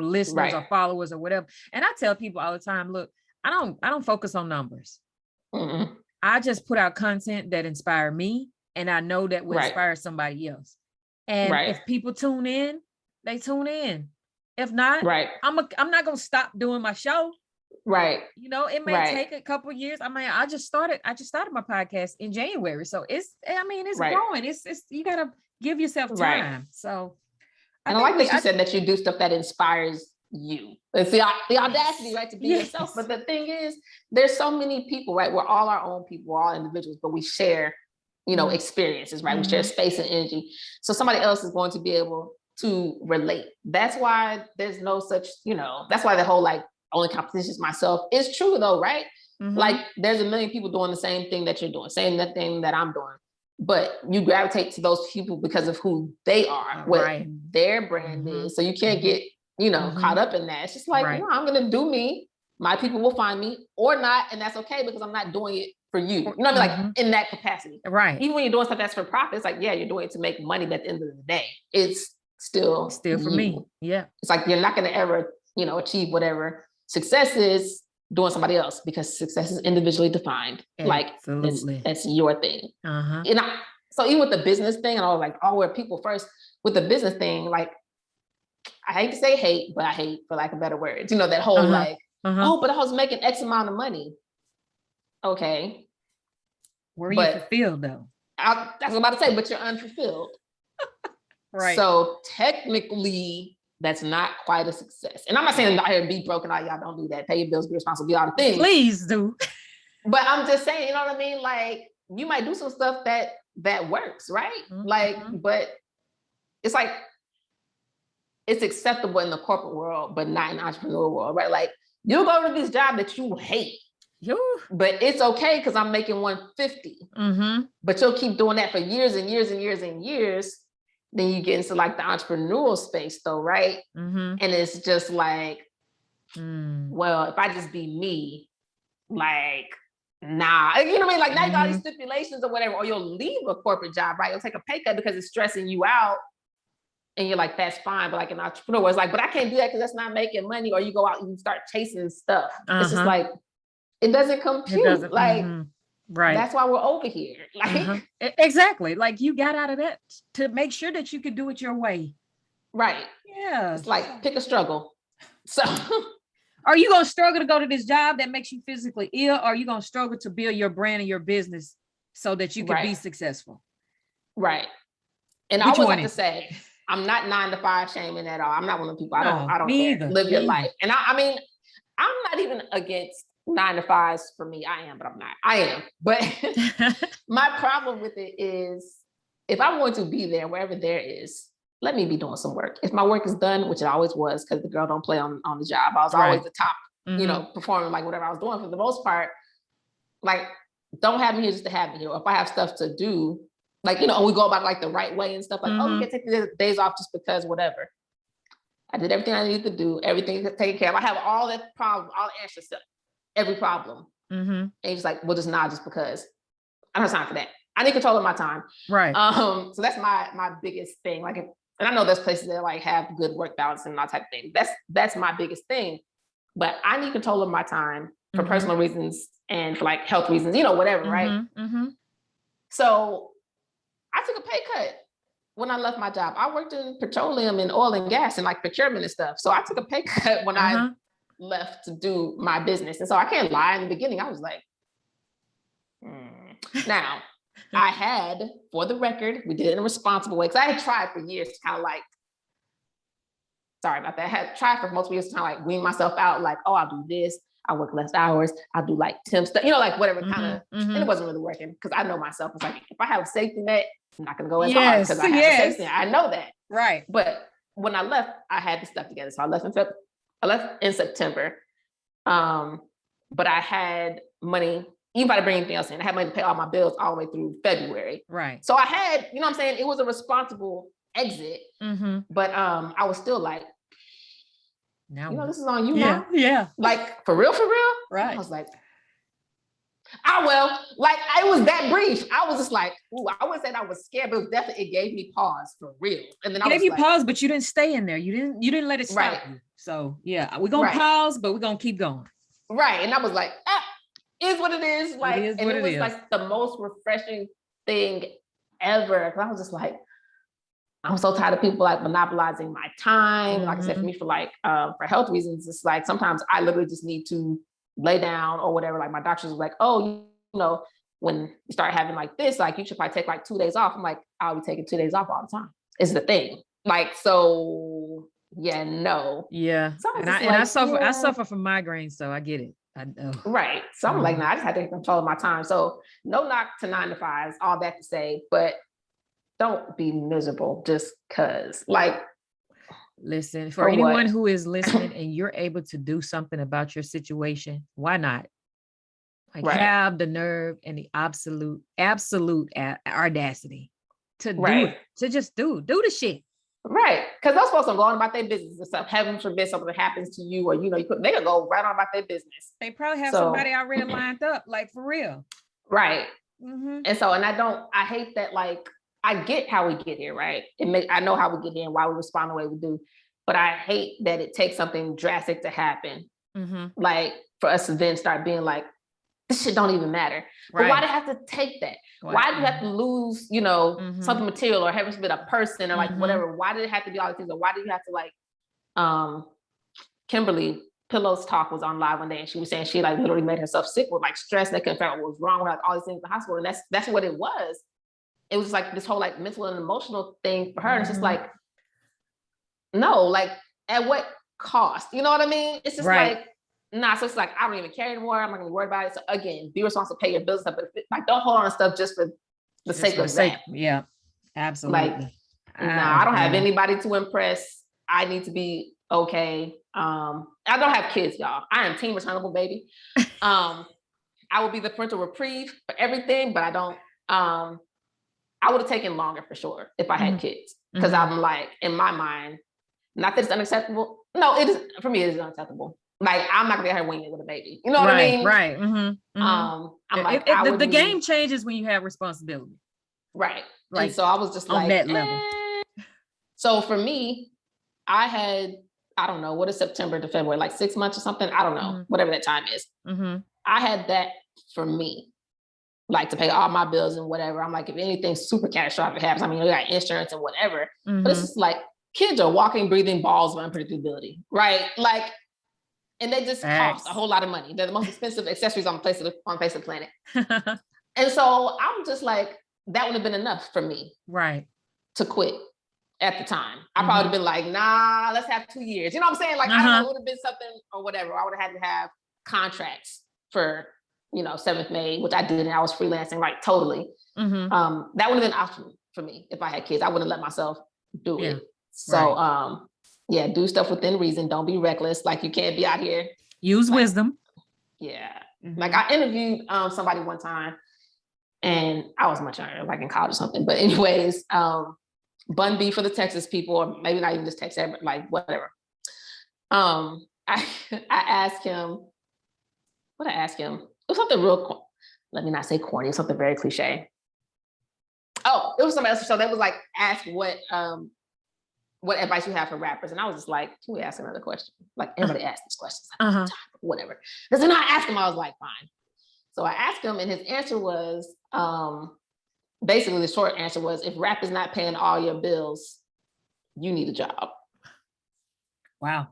listeners or followers or whatever. And I tell people all the time, look, I don't focus on numbers. I just put out content that inspire me, and I know that will inspire somebody else. And if people tune in, they tune in. If not, I'm not gonna stop doing my show. Right. It may take a couple of years. I mean, I just started my podcast in January. So it's growing. It's you gotta give yourself time. So I like that you said that you do stuff that inspires you. It's the audacity, right, to be yourself. But the thing is, there's so many people, right? We're all our own people, we're all individuals, but we share, experiences, right? We share space and energy. So somebody else is going to be able to relate. That's why there's no such, that's why the whole like only competition is myself is true though, right? Like, there's a million people doing the same thing that you're doing, same thing that I'm doing. But you gravitate to those people because of who they are, what their brand is. So you can't get, caught up in that. It's just like, no, I'm going to do me. My people will find me or not. And that's okay, because I'm not doing it for you. You know what I mean? Like, in that capacity. Right. Even when you're doing stuff that's for profit, it's like, yeah, you're doing it to make money, but at the end of the day, it's still for me. Yeah. It's like, you're not going to ever, achieve whatever success is doing somebody else, because success is individually defined. Absolutely. Like, that's your thing. So even with the business thing, and I was like, we're people first. With the business thing, like, I hate to say hate, but I hate, for lack of better words, that whole but I was making X amount of money. Okay. Were you fulfilled though? That's what I'm about to say, but you're unfulfilled. Right. So technically, that's not quite a success. And I'm not saying out here be broken out. Y'all don't do that. Pay your bills, be responsible, be all the things. Please do. But I'm just saying, you know what I mean? Like, you might do some stuff that works, right? Like, but it's like, it's acceptable in the corporate world, but not in the entrepreneurial world, right? Like, you'll go to this job that you hate, but it's okay because I'm making 150. But you'll keep doing that for years and years and years and years. Then you get into like the entrepreneurial space though, right? And it's just like, well, if I just be me, like, nah, you know what I mean? Like, now you got these stipulations or whatever, or you'll leave a corporate job, right? You'll take a pay cut because it's stressing you out. And you're like, that's fine. But like an entrepreneur, it's like, but I can't do that because that's not making money. Or you go out and you start chasing stuff. It's just like, it doesn't compute. It doesn't, right. That's why we're over here. Like, exactly. Like, you got out of that to make sure that you could do it your way. Right. Yeah. It's like, pick a struggle. So are you going to struggle to go to this job that makes you physically ill? Or are you going to struggle to build your brand and your business so that you can be successul? Right. And I always have to say, I'm not 9-to-5 shaming at all. I'm not one of the people. I don't care. Either. Live your life. And I mean, I'm not even against 9-to-5s for me. I am, but I'm not. I am. But my problem with it is if I'm going to be there, wherever there is, let me be doing some work. If my work is done, which it always was, because the girl don't play on the job. I was always the top, performing like whatever I was doing for the most part. Like, don't have me here just to have me here. Or if I have stuff to do, like, and we go about like the right way and stuff like, oh, we can take the days off just because whatever. I did everything I needed to do, everything taken care of. I have all that problem, all the answers to every problem. And he's like, well, just not just because. I don't have time for that. I need control of my time. Right. So that's my biggest thing. Like, and I know there's places that like have good work balance and that type of thing. That's my biggest thing. But I need control of my time for personal reasons and for like health reasons, whatever, right? So I took a pay cut when I left my job. I worked in petroleum and oil and gas and like procurement and stuff. So I took a pay cut when I left to do my business. And so I can't lie. In the beginning, I was like, Now, I had, for the record, we did it in a responsible way, because I had tried for years to kind of like, sorry about that, I had tried for multiple years to kind of like wean myself out, like, oh, I'll do this, I'll work less hours, I'll do like temp stuff, like whatever kind of, and it wasn't really working, because I know myself. It's like, if I have a safety net, I'm not going to go as hard, because I have a safety net. I know that. Right. But when I left, I had the stuff together. So I left in September. But I had money, even if I didn't bring anything else in, I had money to pay all my bills all the way through February. Right. So I had, what I'm saying? It was a responsible exit, but I was still like, now, this is on you now? Yeah. Like, for real? Right. I was like, it was that brief. I was just like, ooh, I wouldn't say that I was scared, but it gave me pause for real. And then it gave you pause, but you didn't stay in there. You didn't let it stop you. So yeah, we're going to pause, but we're going to keep going. Right. And I was like, is what it is. Like, it was like the most refreshing thing ever. Cause I was just like, I'm so tired of people like monopolizing my time. Like I said, for me, for health reasons, it's like, sometimes I literally just need to lay down or whatever. Like my doctors was like, oh, when you start having like this, like you should probably take like 2 days off. I'm like, I'll be taking 2 days off all the time. It's the thing. Like, so yeah, no. Yeah. So I suffer from migraines, so I get it. Right. So I'm like, I just had to control my time. So no knock to 9 to 5s, all that to say, but don't be miserable just cause. Like, listen, for anyone who is listening and you're able to do something about your situation, why not? Like, have the nerve and the absolute audacity to do it, to just do the shit. Right. Because those folks are going about their business and stuff. Heaven forbid something happens to you, or, they could go right on about their business. They probably have somebody already lined up, like, for real. Right. And so, I hate that, like, I get how we get here, right? I know how we get here and why we respond the way we do, but I hate that it takes something drastic to happen. Like, for us to then start being like, this shit don't even matter. Right. But why do you have to take that? Why do you have to lose, something material, or heaven forbid a person, or like whatever? Why did it have to be all these things? Or why do you have to like, Kimberly Pillow's talk was on live one day, and she was saying she like literally made herself sick with like stress. They couldn't figure out what was wrong with like all these things in the hospital. And that's what it was. It was like this whole like mental and emotional thing for her. And it's just like, no, like at what cost? You know what I mean? It's just like, nah, so it's like, I don't even care anymore. I'm not gonna worry about it. So again, be responsible, pay your bills, but like, don't hold on to stuff just for the sake of that. Yeah, absolutely. Like, I don't have anybody to impress. I need to be okay. I don't have kids, y'all. I am team returnable, baby. I will be the parental reprieve for everything, but I don't, I would have taken longer for sure if I had kids. Because I'm like, in my mind, not that it's unacceptable. No, it is, for me, it is unacceptable. Like, I'm not gonna get her winged with a baby. You know what I mean? Right. I'm like, the game changes when you have responsibility. Right. Like, and so I was just on that level. So for me, I had, I don't know, what is September to February, like 6 months or something? I don't know, whatever that time is. I had that for me, like to pay all my bills and whatever. I'm like, if anything super catastrophic happens, I mean, we got insurance and whatever, but it's just like, kids are walking, breathing balls of unpredictability, right? Like, and they just cost a whole lot of money. They're the most expensive accessories on the face of the planet. And so I'm just like, that would have been enough for me, right, to quit at the time. I probably would have been like, nah, let's have 2 years. You know what I'm saying? Like, I don't know, it would have been something or whatever. I would have had to have contracts for, 7th May, which I did, and I was freelancing, like, totally. That would have been optional for me. If I had kids, I wouldn't let myself do Yeah. it. So, do stuff within reason. Don't be reckless. Like you can't be out here. Use wisdom. Yeah. Mhm. Like I interviewed somebody one time, and I was much younger, like in college or something. But anyways, Bun B for the Texas people, or maybe not even just Texas, but like whatever. I asked him, what I asked him, it was something real, let me not say corny, something very cliche. Oh, it was somebody else. So they was like, ask what advice you have for rappers. And I was just like, can we ask another question? Like everybody asks these questions, like, whatever. Because then I asked him, I was like, fine. So I asked him, and his answer was, basically the short answer was, if rap is not paying all your bills, you need a job. Wow.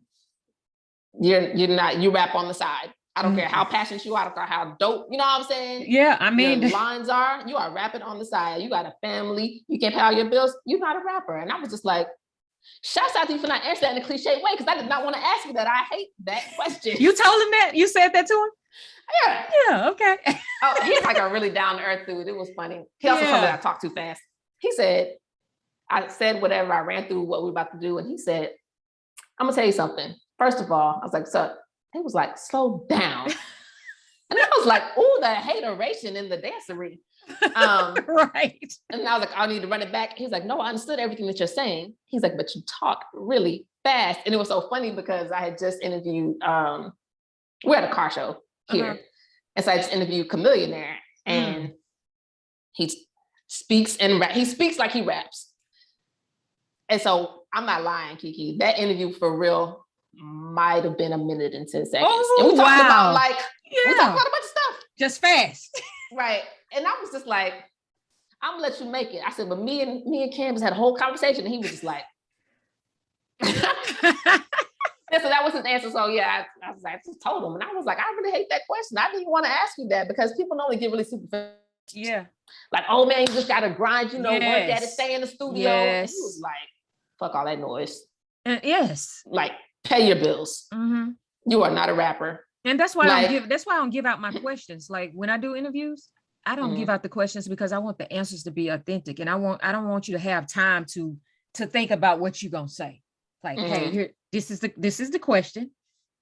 You rap on the side. I don't care how passionate you are, I don't care how dope, you know what I'm saying? Yeah, I mean, your lines are, you are rapping on the side. You got a family, you can't pay all your bills, you're not a rapper. And I was just like, shouts out to you for not answering that in a cliche way, because I did not want to ask you that. I hate that question. You told him that? You said that to him? Yeah. Yeah, okay. Oh, he's like a really down-to-earth dude. It was funny. He also told me I talk too fast. He said, I said whatever, I ran through what we were about to do, and he said, I'm gonna tell you something. First of all, I was like, so he was like, slow down. And I was like, oh, the hateration in the dancery. Right. And I was like, I need to run it back. He was like, no, I understood everything that you're saying. He's like, but you talk really fast. And it was so funny because I had just interviewed, we're at a car show here. And so I just interviewed Chameleonaire, and he speaks and he speaks like he raps. And so I'm not lying, KeKe. That interview for real might have been a minute and 10 seconds. Oh, and we talked about we talked about a bunch of stuff. Just fast. Right. And I was just like, I'm gonna let you make it. I said, but me and Candace had a whole conversation, and he was just like, yeah, so that was his answer. So yeah, I was like, I just told him, and I was like, I really hate that question. I didn't even want to ask you that, because people normally get really super. Yeah. Like, oh man, you just gotta grind, work at it, stay in the studio. Yes. And he was like, fuck all that noise. Yes. Like, pay your bills. You are not a rapper. And that's why I don't give out my questions. Like when I do interviews, I don't give out the questions because I want the answers to be authentic. And I don't want you to have time to think about what you're gonna say. Like, hey, here, this is the question.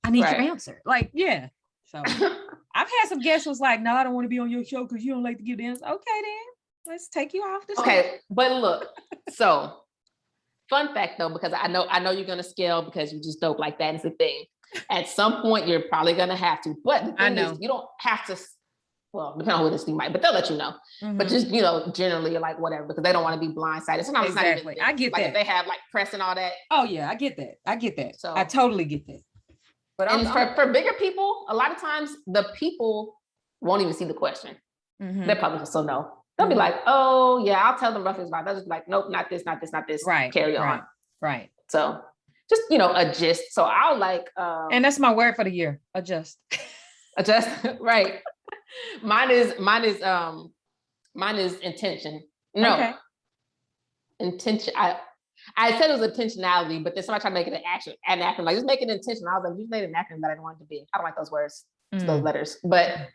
I need your answer. Like, yeah. So I've had some guests was like, no, I don't want to be on your show because you don't like to give the answer. Okay, then let's take you off this. Okay, but look, so fun fact though, because I know you're gonna scale because you just dope like that is the thing. At some point, you're probably gonna have to. But the thing is, you don't have to. Well, depending on who this thing might, but they'll let you know. But just generally, like whatever, because they don't want to be blindsided. Sometimes it's not even, I get like that. if they have like press and all that. Oh yeah, I get that. So I totally get that. But for bigger people, a lot of times the people won't even see the question. They're probably just so no. They'll be like, oh yeah, I'll tell them roughly about. They'll just be like, nope, not this, not this, not this. Right. Carry on. Right. So just a gist. So I'll like and that's my word for the year. Adjust. Adjust. Right. Mine is intention. No. Okay. Intention. I said it was intentionality, but then somebody tried to make it an acronym. Like, just make it intentional. I was like, you made an acronym that I didn't want it to be. I don't like those words, those letters. But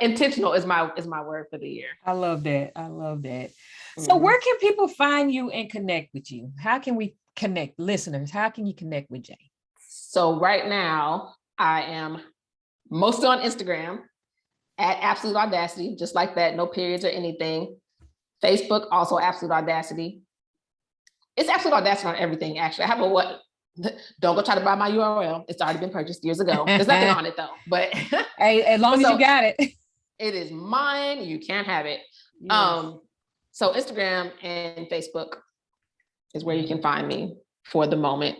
intentional is my word for the year. I love that. So where can people find you and connect with you? How can we connect, listeners? How can you connect with Jay? So right now, I am mostly on Instagram at Absolute Audacity, just like that, no periods or anything. Facebook, also Absolute Audacity. It's Absolute Audacity on everything, actually. I have don't go try to buy my URL. It's already been purchased years ago. There's nothing on it though, but hey, as long as you got it. It is mine. You can't have it. Yes. So Instagram and Facebook is where you can find me for the moment.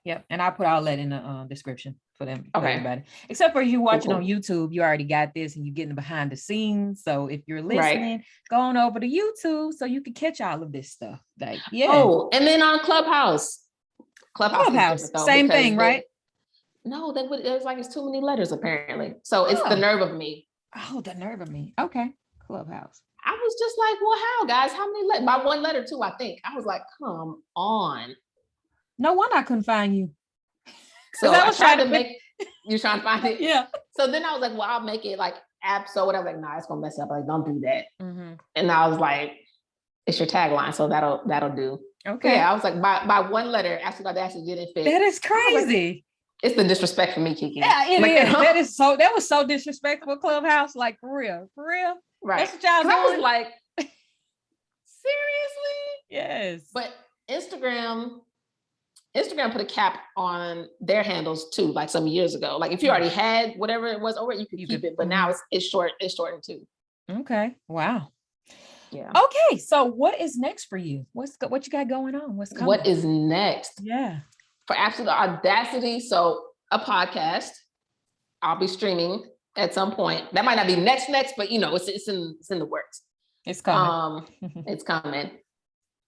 Yep. And I'll put all that in the description for them, for everybody. Except for you watching on YouTube, you already got this and you're getting behind the scenes. So if you're listening, go on over to YouTube so you can catch all of this stuff. Like, yeah. Oh, and then on Clubhouse. Clubhouse. Same thing, right? No, it's like it's too many letters apparently. So it's the nerve of me. Oh, the nerve of me. Okay. Clubhouse. I was just like, well, how, guys? How many letters? By one letter too, I think. I was like, come on. No wonder I couldn't find you. So I was trying to make you trying to find it. Yeah. So then I was like, well, I'll make it like Absolute. I was like, nah, it's gonna mess up. Like, don't do that. And I was like, it's your tagline. So that'll do. Okay. But yeah, I was like, by one letter, Absolute Audacity didn't fit. That is crazy. It's the disrespect for me, KeKe. Yeah, it is. That was so disrespectful, Clubhouse. Like, for real. Right. That's what y'all doing. I was like, seriously? Yes. But Instagram put a cap on their handles too, like some years ago. Like if you already had whatever it was over, you could keep it. But now it's shortened too. Okay. Wow. Yeah. Okay. So what is next for you? What you got going on? What's coming? What is next? Yeah. For Absolute Audacity, so a podcast. I'll be streaming at some point. That might not be next, but it's in the works. It's coming. It's coming.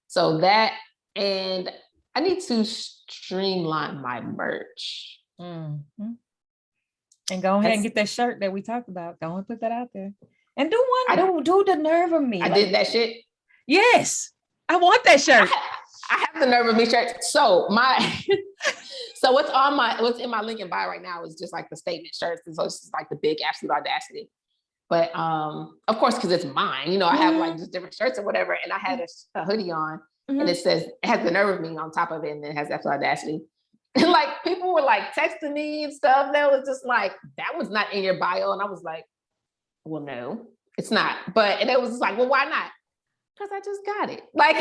So that, and I need to streamline my merch. Mm-hmm. And go ahead and get that shirt that we talked about. Go and put that out there. And do one. Do the nerve of me. I did that shit. Yes, I want that shirt. I have the nerve of me shirt. So what's in my link in bio right now is just like the statement shirts. And so it's just like the big Absolute Audacity. But of course, because it's mine, I have like just different shirts or whatever. And I had a hoodie on and it has the nerve of me on top of it, and it has Absolute Audacity. And like people were like texting me and stuff. That was just like, that was not in your bio. And I was like, well, no, it's not. And it was just like, well, why not? Because I just got it. Like,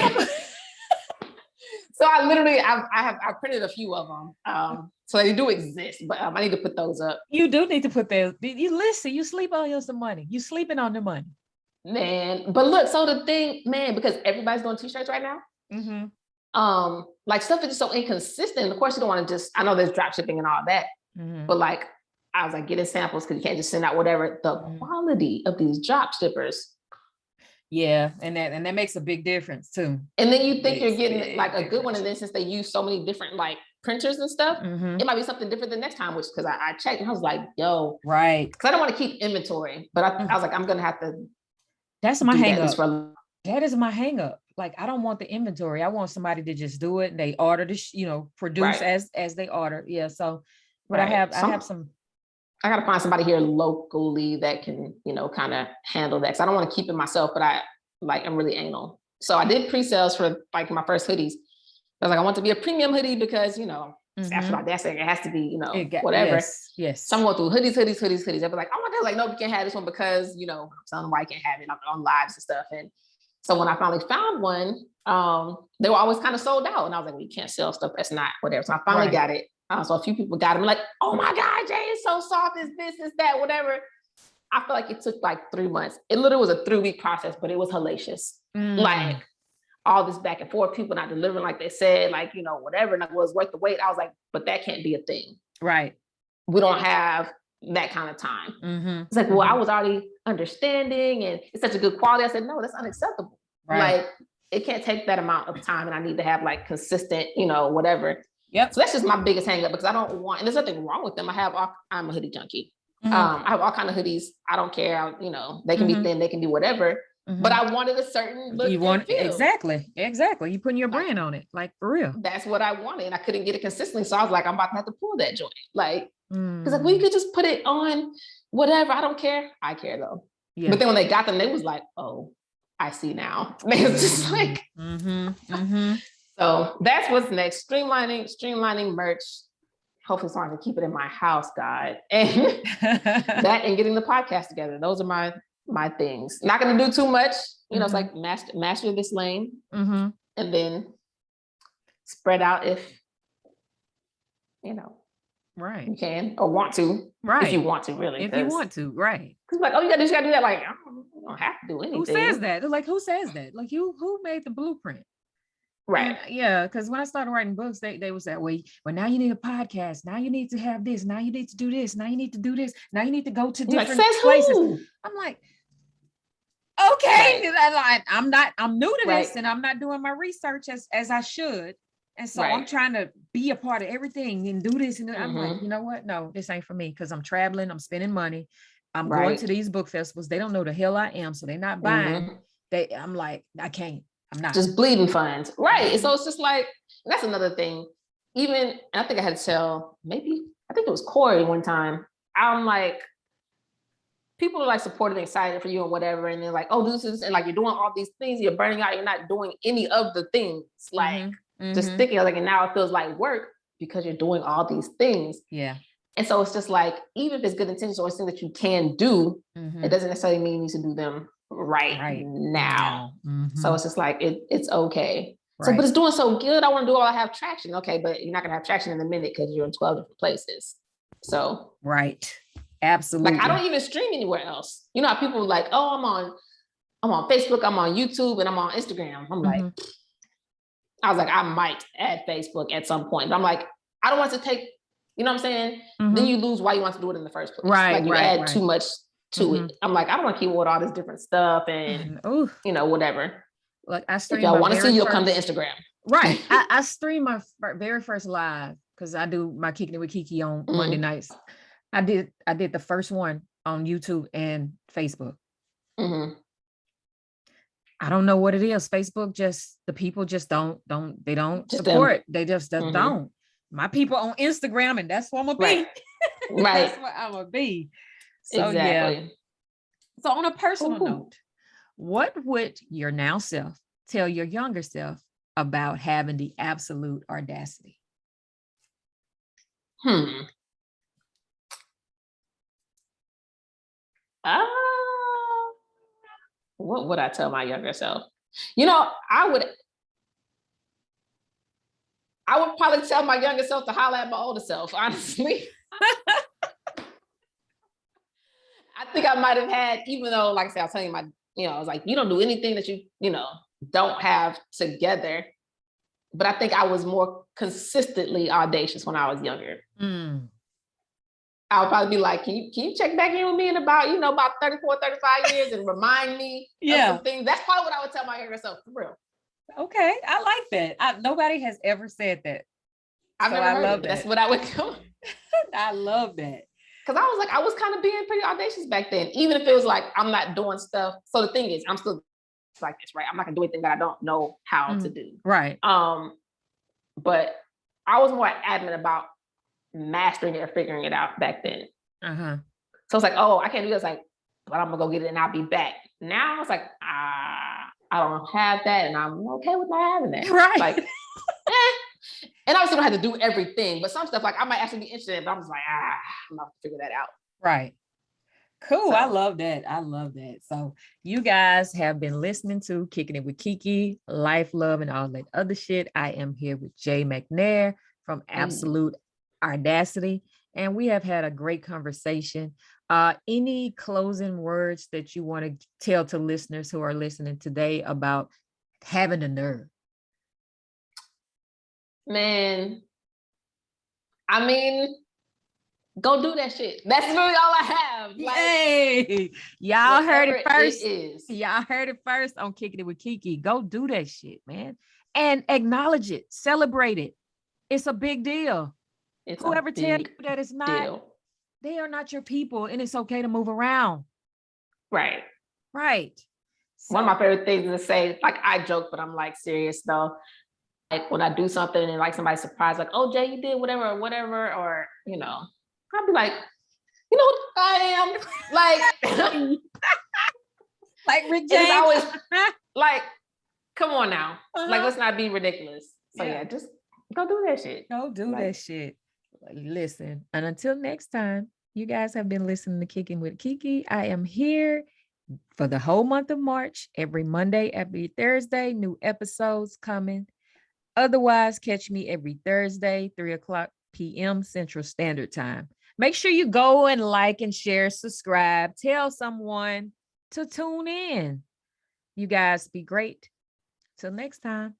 so I literally, I printed a few of them. So they do exist, but I need to put those up. You do need to put those. You listen, you sleep on some money. You sleeping on the money. Man, but look, so the thing, man, because everybody's doing t-shirts right now. Mm-hmm. Like stuff is just so inconsistent. Of course, you don't want to I know there's drop shipping and all that, but like, I was like getting samples because you can't just send out whatever. The quality of these drop shippers. Yeah, and that makes a big difference too. And then you think you're getting like a good one, and then since they use so many different like printers and stuff, it might be something different the next time. Which because I checked and I was like, yo, right, because I don't want to keep inventory, but I was like, I'm gonna have to. That's my hang up. That is my hang up. Like I don't want the inventory. I want somebody to just do it and they order this, produce as they order. Yeah. So, but I have some. I got to find somebody here locally that can, kind of handle that. Cause I don't want to keep it myself, but I'm really anal. So I did pre-sales for like my first hoodies. I was like, I want to be a premium hoodie because, it's Absolute Audacity. It has to be, whatever. Yes. So I'm going through hoodies. They'll be like, I want that. Like, no, you can't have this one because, I'm telling them why you can't have it on lives and stuff. And so when I finally found one, they were always kind of sold out. And I was like, well, you can't sell stuff that's not whatever. So I finally got it. So a few people got them like, oh my God, Jay, it's so soft, it's this, it's that, whatever. I feel like it took like 3 months. It literally was a 3-week process, but it was hellacious. Like all this back and forth, people not delivering like they said, like, whatever, and it was worth the wait. I was like, but that can't be a thing. Right. We don't have that kind of time. It's like, well, I was already understanding and it's such a good quality. I said, no, that's unacceptable. Right. Like it can't take that amount of time and I need to have like consistent, whatever. Yep. So that's just my biggest hang up because I don't want, and there's nothing wrong with them. I'm a hoodie junkie. I have all kinds of hoodies. I don't care. They can be thin, they can do whatever, but I wanted a certain look. Exactly. You putting your brand on it, like for real. That's what I wanted. And I couldn't get it consistently. So I was like, I'm about to have to pull that joint. Like, cause like, we could just put it on whatever. I don't care. I care though. Yeah. But then when they got them, they was like, oh, I see now. They was just like, So that's what's next. Streamlining merch. Hopefully someone can keep it in my house, God. And that and getting the podcast together. Those are my things. Not going to do too much. It's like master this lane and then spread out if, right. you can or want to. Right. If you want to, really. If you want to, right. Because like, oh, you just got to do that. Like, I don't have to do anything. Who says that? Like, who says that? Like, who made the blueprint? Right. And, yeah, because when I started writing books, they was that way. Well, now you need a podcast. Now you need to have this. Now you need to do this. Now you need to do this. Now you need to go to different places. Who? I'm like, okay, I'm new to this and I'm not doing my research as I should. And so I'm trying to be a part of everything and do this. And I'm like, you know what? No, this ain't for me because I'm traveling. I'm spending money. I'm going to these book festivals. They don't know the hell I am. So they're not buying. I'm like, I can't. I'm not. Just bleeding funds. Right. So it's just like, that's another thing. Even, I think I had to tell, I think it was Corey one time. I'm like, people are like supportive and excited for you and whatever. And they're like, oh, this is, and like, you're doing all these things, you're burning out, you're not doing any of the things. Like just thinking like, and now it feels like work because you're doing all these things. Yeah. And so it's just like, even if it's good intentions or something that you can do, it doesn't necessarily mean you need to do them right now. So it's just like, it's okay. Right. So, but it's doing so good. I want to do all I have traction. Okay, but you're not gonna have traction in a minute because you're in 12 different places. So right. Absolutely. Like I don't even stream anywhere else. You know how people are like, oh, I'm on Facebook, I'm on YouTube, and I'm on Instagram. I'm like, I was like, I might add Facebook at some point. But I'm like, I don't want to take, you know what I'm saying? Then you lose why you want to do it in the first place. Right. Like you add too much to it. I'm like, I don't want to keep with all this different stuff and you know, whatever. Like I stream. If y'all want to see, you'll come to Instagram. Right. I stream my very first live because I do my Kickin' with KeKe on Monday nights. I did the first one on YouTube and Facebook. I don't know what it is. Facebook just, the people just don't support. They just don't. My people on Instagram, and that's what I'm gonna be. Right. That's what I'm gonna be. So yeah. So on a personal note, what would your now self tell your younger self about having the absolute audacity? What would I tell my younger self? You know, I would probably tell my younger self to holler at my older self, honestly. I think I might have had, even though, like I said, I was telling you I was like, you don't do anything that you don't have together. But I think I was more consistently audacious when I was younger. I would probably be like, can you check back in with me in about 34, 35 years and remind me of some things? That's probably what I would tell my younger self, for real. Okay, I like that. Nobody has ever said that. I've never heard it. That's what I would do. I love that. Because I was like, I was kind of being pretty audacious back then, even if it was like, I'm not doing stuff. So the thing is, I'm still like this, right? I'm not gonna do anything that I don't know how to do. Right. But I was more adamant about mastering it or figuring it out back then. So it's like, oh, I can't do this. Like, but I'm gonna go get it and I'll be back. Now it's like, I don't have that, and I'm okay with not having that. Right. Like, and obviously don't have to do everything, but some stuff like I might actually be interested in, but I'm just like, I'm not gonna figure that out. Right. Cool. So, I love that. So you guys have been listening to Kicking It with KeKe, Life, Love, and all that other shit. I am here with Jay McNair from Absolute Audacity, and we have had a great conversation. Any closing words that you want to tell to listeners who are listening today about having the nerve? Man, I mean, go do that shit. That's really all I have. Like, hey, y'all heard it first. Y'all heard it first on Kicking It with KeKe. Go do that shit, man. And acknowledge it. Celebrate it. It's a big deal. Whoever tells you that it's not, they are not your people, and it's okay to move around. Right. So, one of my favorite things is to say, like, I joke, but I'm like serious though. Like when I do something and like somebody's surprised, like, oh, Jay, you did whatever, or I'll be like, you know who I am? Like, like Rick James. Always like, come on now. Like, let's not be ridiculous. So yeah, just go do that shit. Go do that shit. Listen, and until next time, you guys have been listening to Kicking with KeKe. I am here for the whole month of March, every Monday, every Thursday, new episodes coming. Otherwise, catch me every Thursday, 3:00 p.m. Central Standard Time. Make sure you go and like and share, subscribe, tell someone to tune in. You guys be great. Till next time.